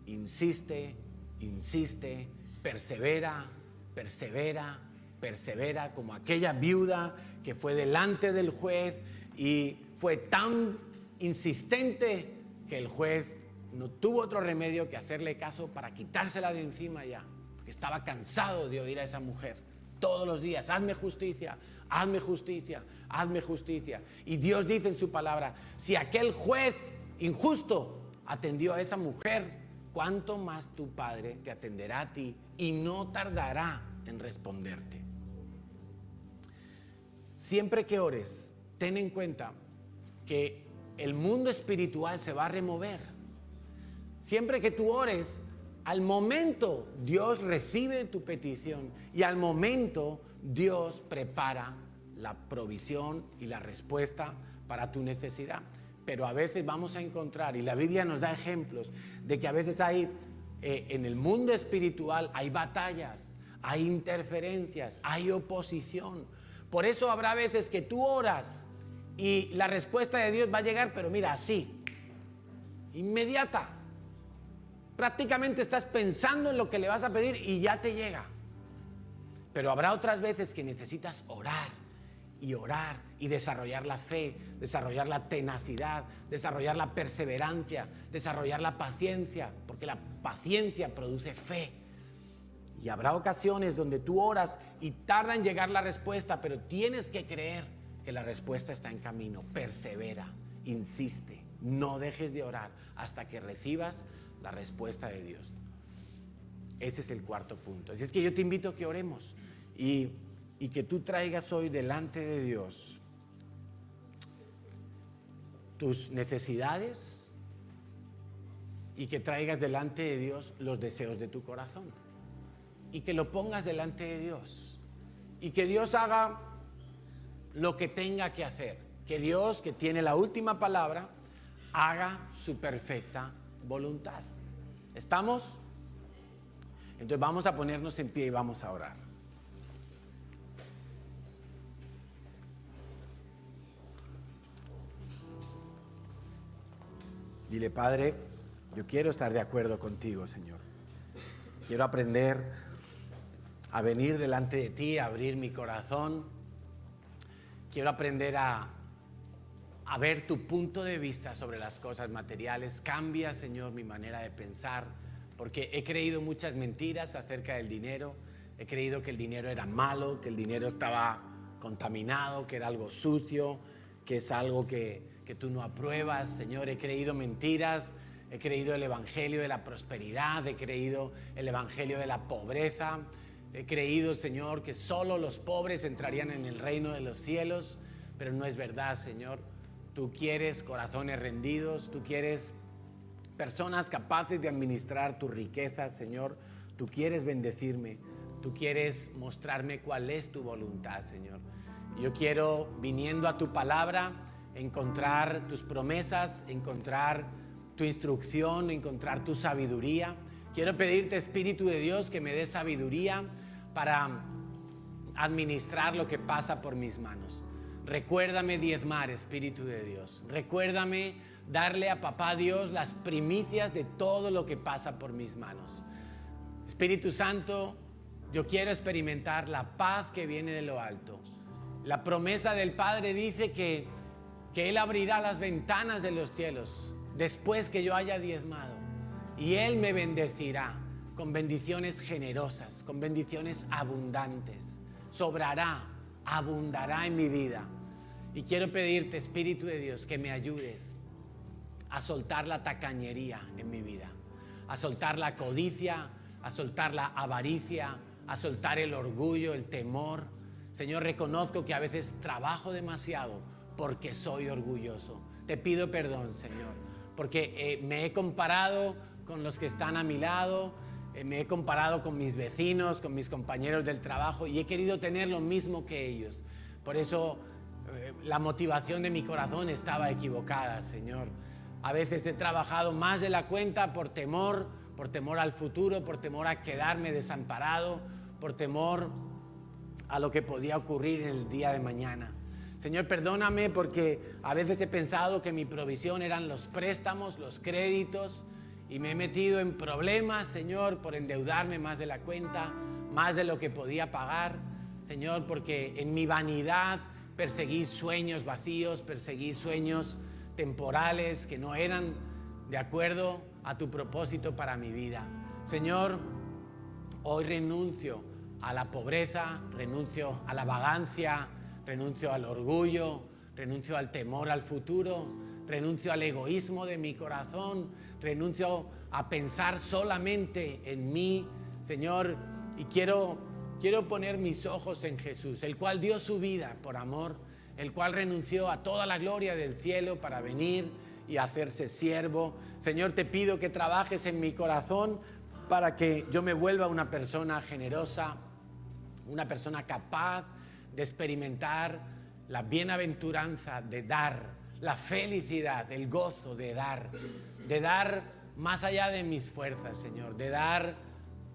insiste, insiste, persevera, persevera, persevera, como aquella viuda que fue delante del juez y fue tan insistente que el juez no tuvo otro remedio que hacerle caso para quitársela de encima ya, porque estaba cansado de oír a esa mujer todos los días, hazme justicia, hazme justicia, hazme justicia. Y Dios dice en su palabra, si aquel juez injusto atendió a esa mujer, cuánto más tu Padre te atenderá a ti y no tardará en responderte. Siempre que ores, ten en cuenta que el mundo espiritual se va a remover. Siempre que tú ores, al momento Dios recibe tu petición y al momento Dios prepara la provisión y la respuesta para tu necesidad. Pero a veces vamos a encontrar, y la Biblia nos da ejemplos, de que a veces hay, en el mundo espiritual hay batallas, hay interferencias, hay oposición. Por eso habrá veces que tú oras y la respuesta de Dios va a llegar, pero mira, así, inmediata. Prácticamente estás pensando en lo que le vas a pedir y ya te llega. Pero habrá otras veces que necesitas orar y desarrollar la fe, desarrollar la tenacidad, desarrollar la perseverancia, desarrollar la paciencia, porque la paciencia produce fe. Y habrá ocasiones donde tú oras y tarda en llegar la respuesta, pero tienes que creer que la respuesta está en camino. Persevera, insiste, no dejes de orar hasta que recibas la respuesta de Dios. Ese es el cuarto punto. Así es que yo te invito a que oremos y que tú traigas hoy delante de Dios tus necesidades y que traigas delante de Dios los deseos de tu corazón y que lo pongas delante de Dios y que Dios haga lo que tenga que hacer, que Dios, que tiene la última palabra, haga su perfecta voluntad. ¿Estamos? Entonces vamos a ponernos en pie y vamos a orar. Dile, Padre, yo quiero estar de acuerdo contigo, Señor. Quiero aprender a venir delante de ti, a abrir mi corazón. Quiero aprender a ver tu punto de vista sobre las cosas materiales. Cambia, Señor, mi manera de pensar, porque he creído muchas mentiras acerca del dinero. He creído que el dinero era malo, que el dinero estaba contaminado, que era algo sucio, que es algo que tú no apruebas. Señor, he creído mentiras, he creído el evangelio de la prosperidad, he creído el evangelio de la pobreza. He creído, Señor, que solo los pobres entrarían en el reino de los cielos, pero no es verdad, Señor. Tú quieres corazones rendidos, tú quieres personas capaces de administrar tu riqueza, Señor. Tú quieres bendecirme, tú quieres mostrarme cuál es tu voluntad, Señor. Yo quiero, viniendo a tu palabra, encontrar tus promesas, encontrar tu instrucción, encontrar tu sabiduría. Quiero pedirte, Espíritu de Dios, que me dé sabiduría para administrar lo que pasa por mis manos. Recuérdame diezmar, Espíritu de Dios. Recuérdame darle a Papá Dios las primicias de todo lo que pasa por mis manos. Espíritu Santo, yo quiero experimentar la paz que viene de lo alto. La promesa del Padre dice que Él abrirá las ventanas de los cielos después que yo haya diezmado. Y Él me bendecirá con bendiciones generosas, con bendiciones abundantes. Sobrará, abundará en mi vida. Y quiero pedirte, Espíritu de Dios, que me ayudes a soltar la tacañería en mi vida, a soltar la codicia, a soltar la avaricia, a soltar el orgullo, el temor. Señor, reconozco que a veces trabajo demasiado porque soy orgulloso. Te pido perdón, Señor, porque me he comparado con los que están a mi lado, me he comparado con mis vecinos, con mis compañeros del trabajo y he querido tener lo mismo que ellos. Por eso la motivación de mi corazón estaba equivocada, Señor. A veces he trabajado más de la cuenta por temor al futuro, por temor a quedarme desamparado, por temor a lo que podía ocurrir en el día de mañana. Señor, perdóname porque a veces he pensado que mi provisión eran los préstamos, los créditos, y me he metido en problemas, Señor, por endeudarme más de la cuenta, más de lo que podía pagar, Señor, porque en mi vanidad perseguí sueños vacíos, perseguí sueños temporales que no eran de acuerdo a tu propósito para mi vida. Señor, hoy renuncio a la pobreza, renuncio a la vagancia, renuncio al orgullo, renuncio al temor al futuro, renuncio al egoísmo de mi corazón, renuncio a pensar solamente en mí, Señor, y quiero poner mis ojos en Jesús, el cual dio su vida por amor, el cual renunció a toda la gloria del cielo para venir y hacerse siervo. Señor, te pido que trabajes en mi corazón para que yo me vuelva una persona generosa, una persona capaz de experimentar la bienaventuranza de dar, la felicidad, el gozo de dar más allá de mis fuerzas, Señor, de dar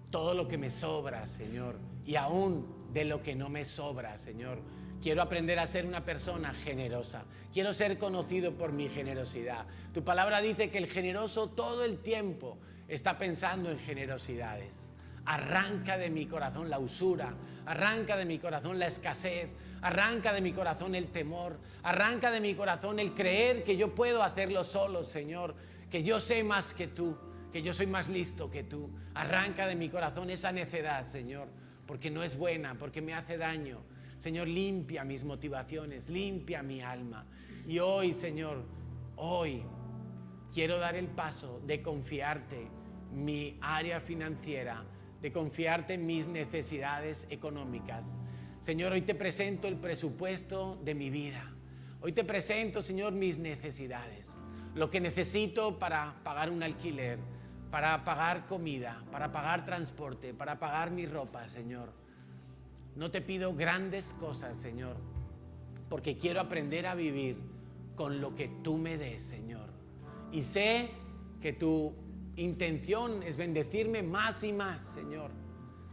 todo lo que me sobra, Señor, y aún de lo que no me sobra, Señor. Quiero aprender a ser una persona generosa. Quiero ser conocido por mi generosidad. Tu palabra dice que el generoso todo el tiempo está pensando en generosidades. Arranca de mi corazón la usura, arranca de mi corazón la escasez, arranca de mi corazón el temor, arranca de mi corazón el creer que yo puedo hacerlo solo, Señor, que yo sé más que tú, que yo soy más listo que tú. Arranca de mi corazón esa necedad, Señor, porque no es buena, porque me hace daño. Señor, limpia mis motivaciones, limpia mi alma. Y hoy, Señor, hoy quiero dar el paso de confiarte mi área financiera, de confiarte en mis necesidades económicas. Señor, hoy te presento el presupuesto de mi vida. Hoy te presento, Señor, mis necesidades. Lo que necesito para pagar un alquiler, para pagar comida, para pagar transporte, para pagar mi ropa, Señor. No te pido grandes cosas, Señor, porque quiero aprender a vivir con lo que tú me des, Señor. Y sé que tu intención es bendecirme más y más, Señor.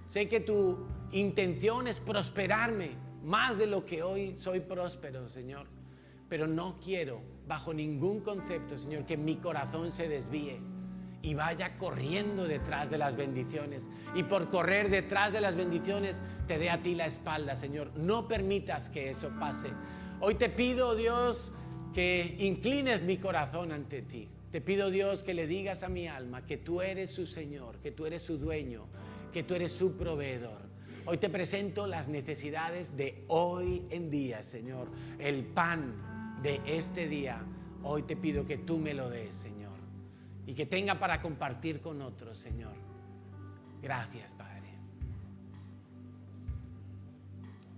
Sé que tu intención es prosperarme más de lo que hoy soy próspero, Señor. Pero no quiero, bajo ningún concepto, Señor, que mi corazón se desvíe y vaya corriendo detrás de las bendiciones. Y por correr detrás de las bendiciones te dé a ti la espalda, Señor. No permitas que eso pase. Hoy te pido, Dios, que inclines mi corazón ante ti. Te pido, Dios, que le digas a mi alma que tú eres su Señor, que tú eres su dueño, que tú eres su proveedor. Hoy te presento las necesidades de hoy en día, Señor. El pan de este día, hoy te pido que tú me lo des, Señor. Y que tenga para compartir con otros, Señor. Gracias, Padre.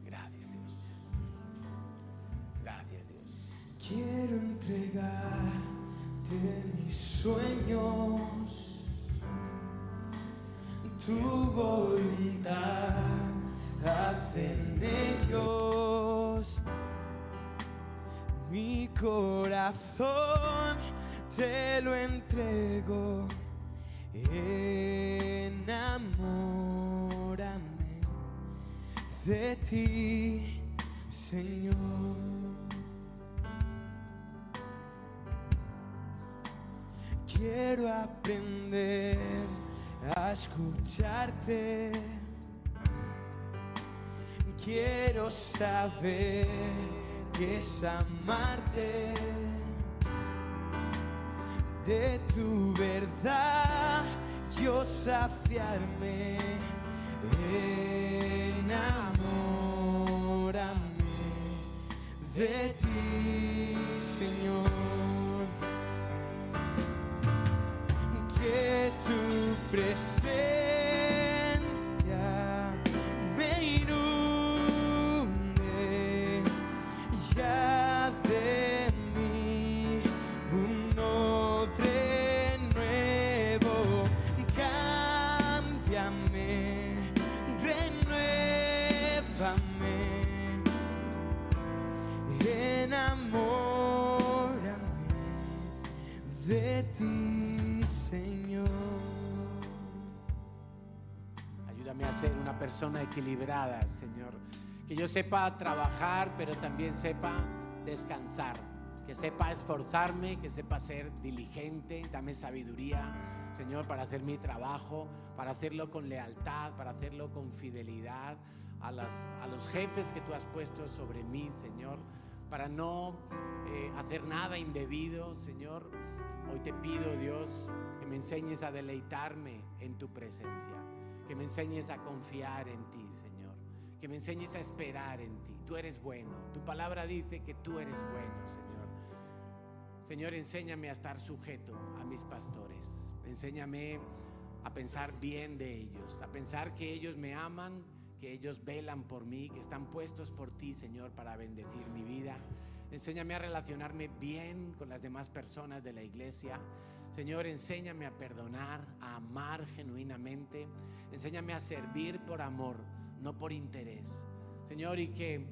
Gracias, Dios. Gracias, Dios. Quiero entregarte mis sueños, tu voluntad, haz en ellos. Mi corazón te lo entrego, enamórame de ti, Señor. Quiero aprender a escucharte. quiero saber qué es amarte. De tu verdad yo saciarme. Enamórame de ti, Señor. Que tu presencia me inunde ya de mí un odre nuevo. Cámbiame, renuévame, enamórame de ti, Señor. Ayúdame a ser una persona equilibrada, Señor. Que yo sepa trabajar, pero también sepa descansar. Que sepa esforzarme, que sepa ser diligente. Dame sabiduría, Señor, para hacer mi trabajo, para hacerlo con lealtad, para hacerlo con fidelidad a los jefes que tú has puesto sobre mí, Señor. Para no hacer nada indebido, Señor. Hoy te pido, Dios, que me enseñes a deleitarme en tu presencia. Que me enseñes a confiar en ti, Señor. Que me enseñes a esperar en ti. Tú eres bueno. Tu palabra dice que tú eres bueno, Señor. Señor, enséñame a estar sujeto a mis pastores. Enséñame a pensar bien de ellos. A pensar que ellos me aman, que ellos velan por mí, que están puestos por ti, Señor, para bendecir mi vida. Enséñame a relacionarme bien con las demás personas de la iglesia. Señor, enséñame a perdonar, a amar genuinamente. Enséñame a servir por amor, no por interés. Señor, y que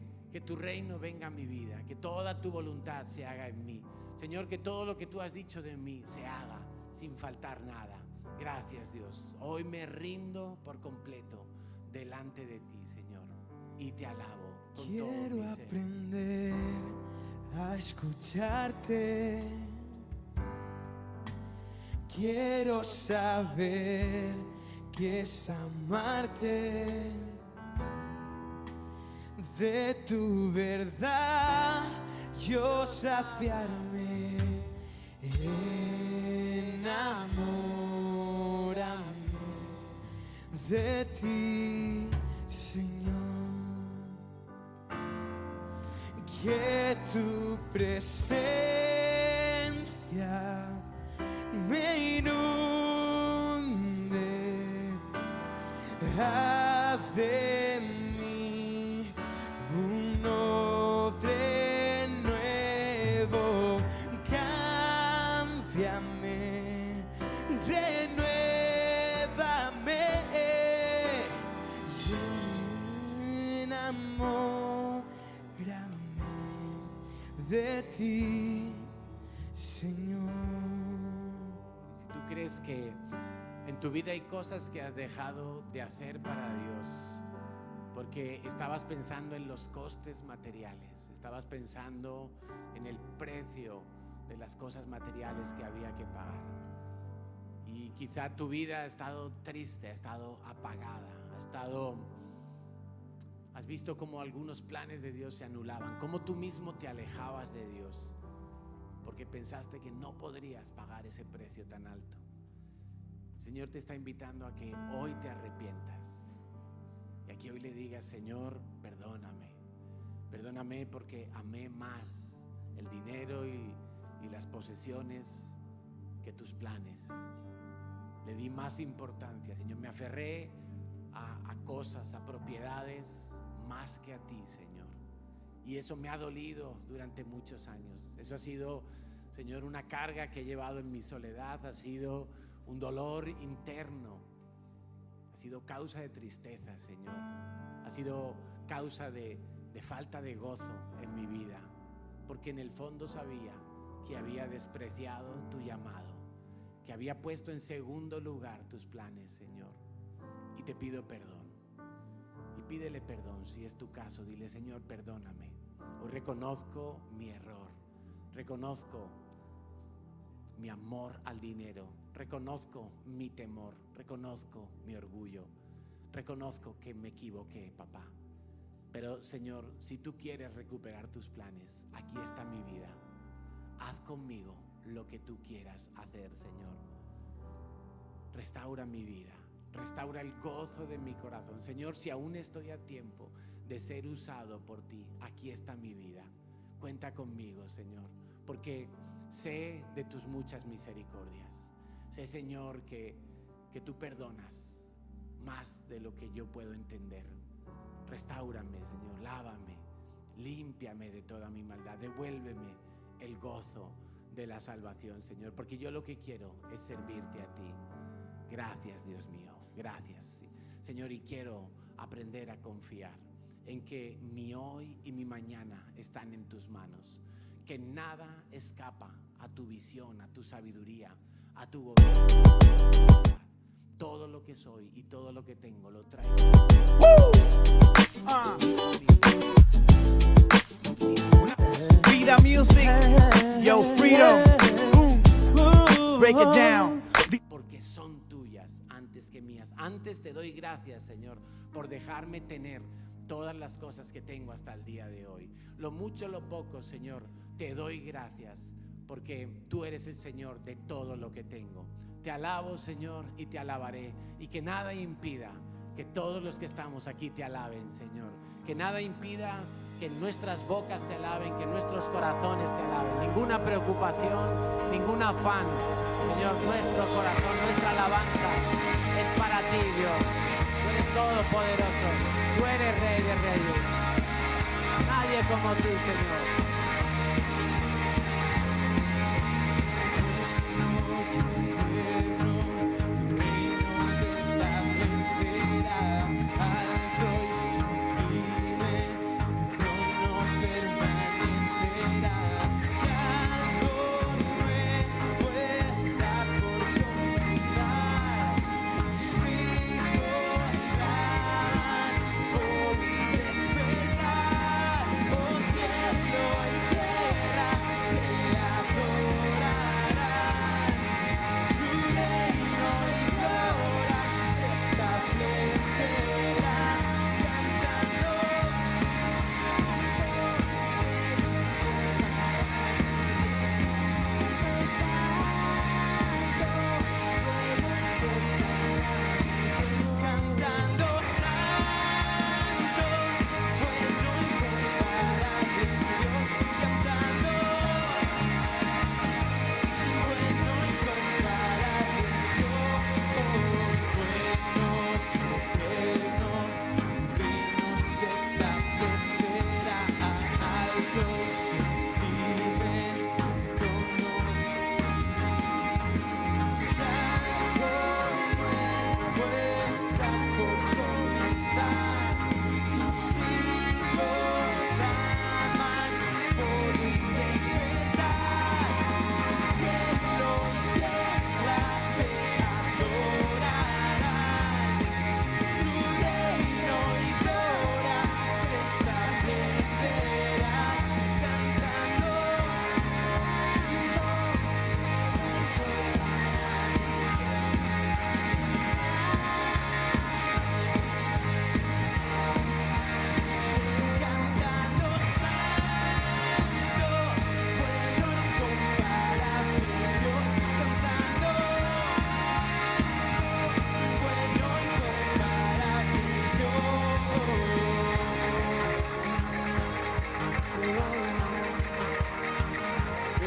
tu reino venga a mi vida, que toda tu voluntad se haga en mí. Señor, que todo lo que tú has dicho de mí se haga sin faltar nada. Gracias, Dios. Hoy me rindo por completo delante de ti, Señor, y te alabo con todo Quiero mi ser. aprender a escucharte. Quiero saber qué es amarte. De tu verdad yo saciarme. Enamórame de ti, Señor. Que tu presencia me inunde, haz de mí un odre nuevo. Cámbiame, renuévame, enamórame de ti, Señor. Si tú crees que en tu vida hay cosas que has dejado de hacer para Dios porque estabas pensando en los costes materiales, estabas pensando en el precio de las cosas materiales que había que pagar, y quizá tu vida ha estado triste, ha estado apagada, has visto cómo algunos planes de Dios se anulaban, cómo tú mismo te alejabas de Dios porque pensaste que no podrías pagar ese precio tan alto. El Señor te está invitando a que hoy te arrepientas y a que hoy le digas: Señor, perdóname porque amé más el dinero y las posesiones que tus planes. Le di más importancia, Señor, me aferré a cosas, a propiedades más que a ti, Señor. Y eso me ha dolido durante muchos años. Eso ha sido, Señor, una carga que he llevado en mi soledad. Ha sido un dolor interno. Ha sido causa de tristeza, Señor. Ha sido causa de falta de gozo en mi vida. Porque en el fondo sabía que había despreciado tu llamado, que había puesto en segundo lugar tus planes, Señor. Y te pido perdón. Y pídele perdón si es tu caso. Dile: Señor, perdóname. Hoy reconozco mi error, reconozco mi amor al dinero, reconozco mi temor, reconozco mi orgullo, reconozco que me equivoqué, papá. Pero Señor, si tú quieres recuperar tus planes, aquí está mi vida. Haz conmigo lo que tú quieras hacer, Señor. Restaura mi vida, restaura el gozo de mi corazón. Señor, si aún estoy a tiempo de ser usado por ti, aquí está mi vida. Cuenta conmigo, Señor, porque sé de tus muchas misericordias. Sé, Señor, que tú perdonas más de lo que yo puedo entender. Restáurame, Señor, lávame, límpiame de toda mi maldad, devuélveme el gozo de la salvación, Señor, porque yo lo que quiero es servirte a ti. Gracias, Dios mío, gracias, Señor, y quiero aprender a confiar en que mi hoy y mi mañana están en tus manos, que nada escapa a tu visión, a tu sabiduría, a tu gobierno. Todo lo que soy y todo lo que tengo lo traigo. Vida Music, yo Freedom, break it down. Porque son tuyas antes que mías. Antes te doy gracias, Señor, por dejarme tener todas las cosas que tengo hasta el día de hoy. Lo mucho, lo poco, Señor, te doy gracias porque tú eres el Señor de todo lo que tengo. Te alabo, Señor, y te alabaré, y que nada impida que todos los que estamos aquí te alaben, Señor. Que nada impida que nuestras bocas te alaben, que nuestros corazones te alaben. Ninguna preocupación, ningún afán, Señor. Nuestro corazón, nuestra alabanza es para ti, Dios. Tú eres todopoderoso, tú eres Rey de Reyes. Nadie como tú, Señor.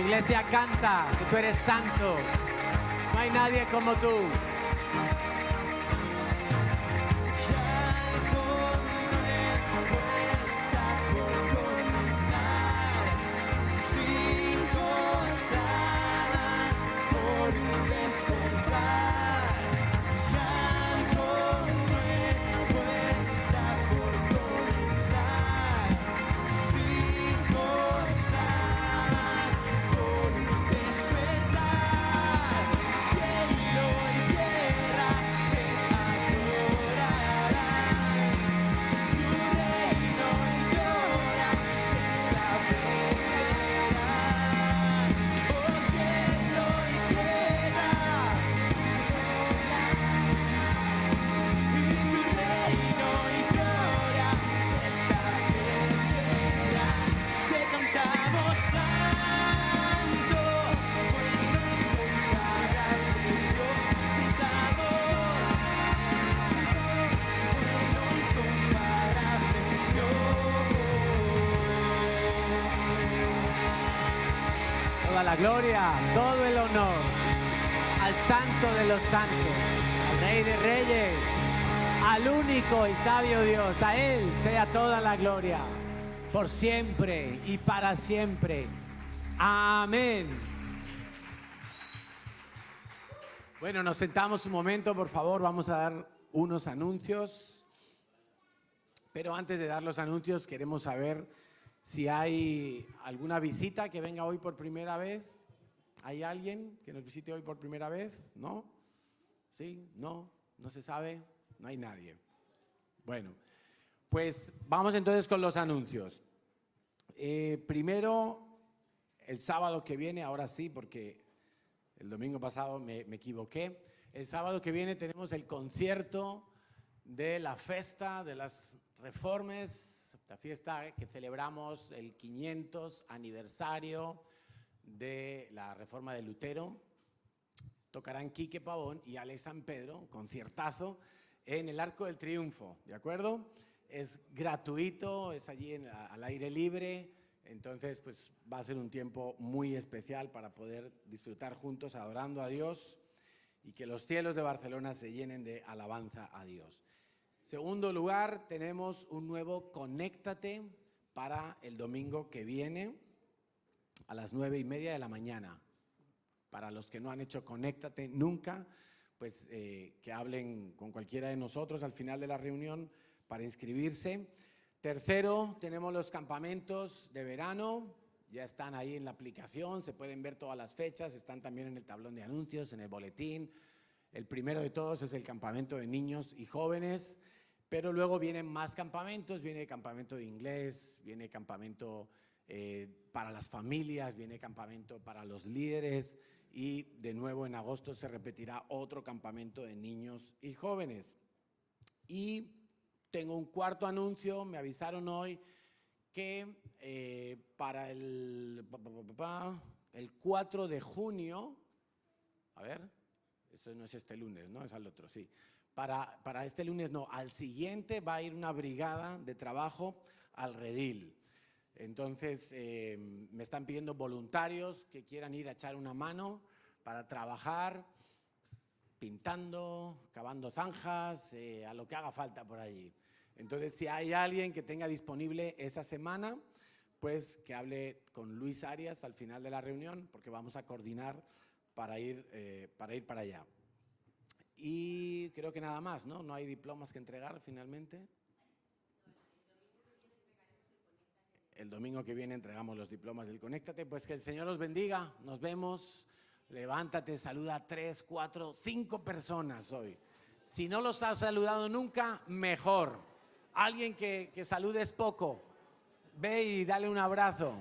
Iglesia, canta que tú eres santo. No hay nadie como tú. Despertar, cielo y tierra. gloria, todo el honor al Santo de los Santos, al Rey de Reyes, al único y sabio Dios. A Él sea toda la gloria, por siempre y para siempre. Amén. Bueno, nos sentamos un momento, por favor. Vamos a dar unos anuncios. Pero antes de dar los anuncios, queremos saber si hay alguna visita que venga hoy por primera vez. ¿Hay alguien que nos visite hoy por primera vez? ¿No? ¿Sí? ¿No? ¿No se sabe? No hay nadie. Bueno, pues vamos entonces con los anuncios. Primero, el sábado que viene, ahora sí, porque el domingo pasado me equivoqué. El sábado que viene tenemos el concierto de la Festa de las Reformes, la fiesta que celebramos el 500 aniversario de la Reforma de Lutero. Tocarán Quique Pavón y Alex San Pedro, conciertazo, en el Arco del Triunfo, ¿de acuerdo? Es gratuito, es allí al aire libre, entonces pues va a ser un tiempo muy especial para poder disfrutar juntos adorando a Dios y que los cielos de Barcelona se llenen de alabanza a Dios. Segundo lugar, tenemos un nuevo Conéctate para el domingo que viene a las 9:30 de la mañana. Para los que no han hecho Conéctate nunca, pues que hablen con cualquiera de nosotros al final de la reunión para inscribirse. Tercero, tenemos los campamentos de verano, ya están ahí en la aplicación, se pueden ver todas las fechas, están también en el tablón de anuncios, en el boletín. El primero de todos es el campamento de niños y jóvenes, pero luego vienen más campamentos, viene campamento de inglés, viene campamento para las familias, viene campamento para los líderes y de nuevo en agosto se repetirá otro campamento de niños y jóvenes. Y tengo un cuarto anuncio, me avisaron hoy que para el 4 de junio, a ver, eso no es este lunes, ¿no? Es al otro, sí. Para este lunes no, al siguiente va a ir una brigada de trabajo al redil. Entonces me están pidiendo voluntarios que quieran ir a echar una mano para trabajar pintando, cavando zanjas, a lo que haga falta por allí. Entonces si hay alguien que tenga disponible esa semana, pues que hable con Luis Arias al final de la reunión, porque vamos a coordinar para ir para allá. Y creo que nada más, ¿no? No hay diplomas que entregar finalmente. El domingo que viene entregamos los diplomas del Conéctate. Pues que el Señor os bendiga. Nos vemos. Levántate, saluda a 3, 4, 5 personas hoy. Si no los has saludado nunca, mejor. Alguien que saludes poco, ve y dale un abrazo.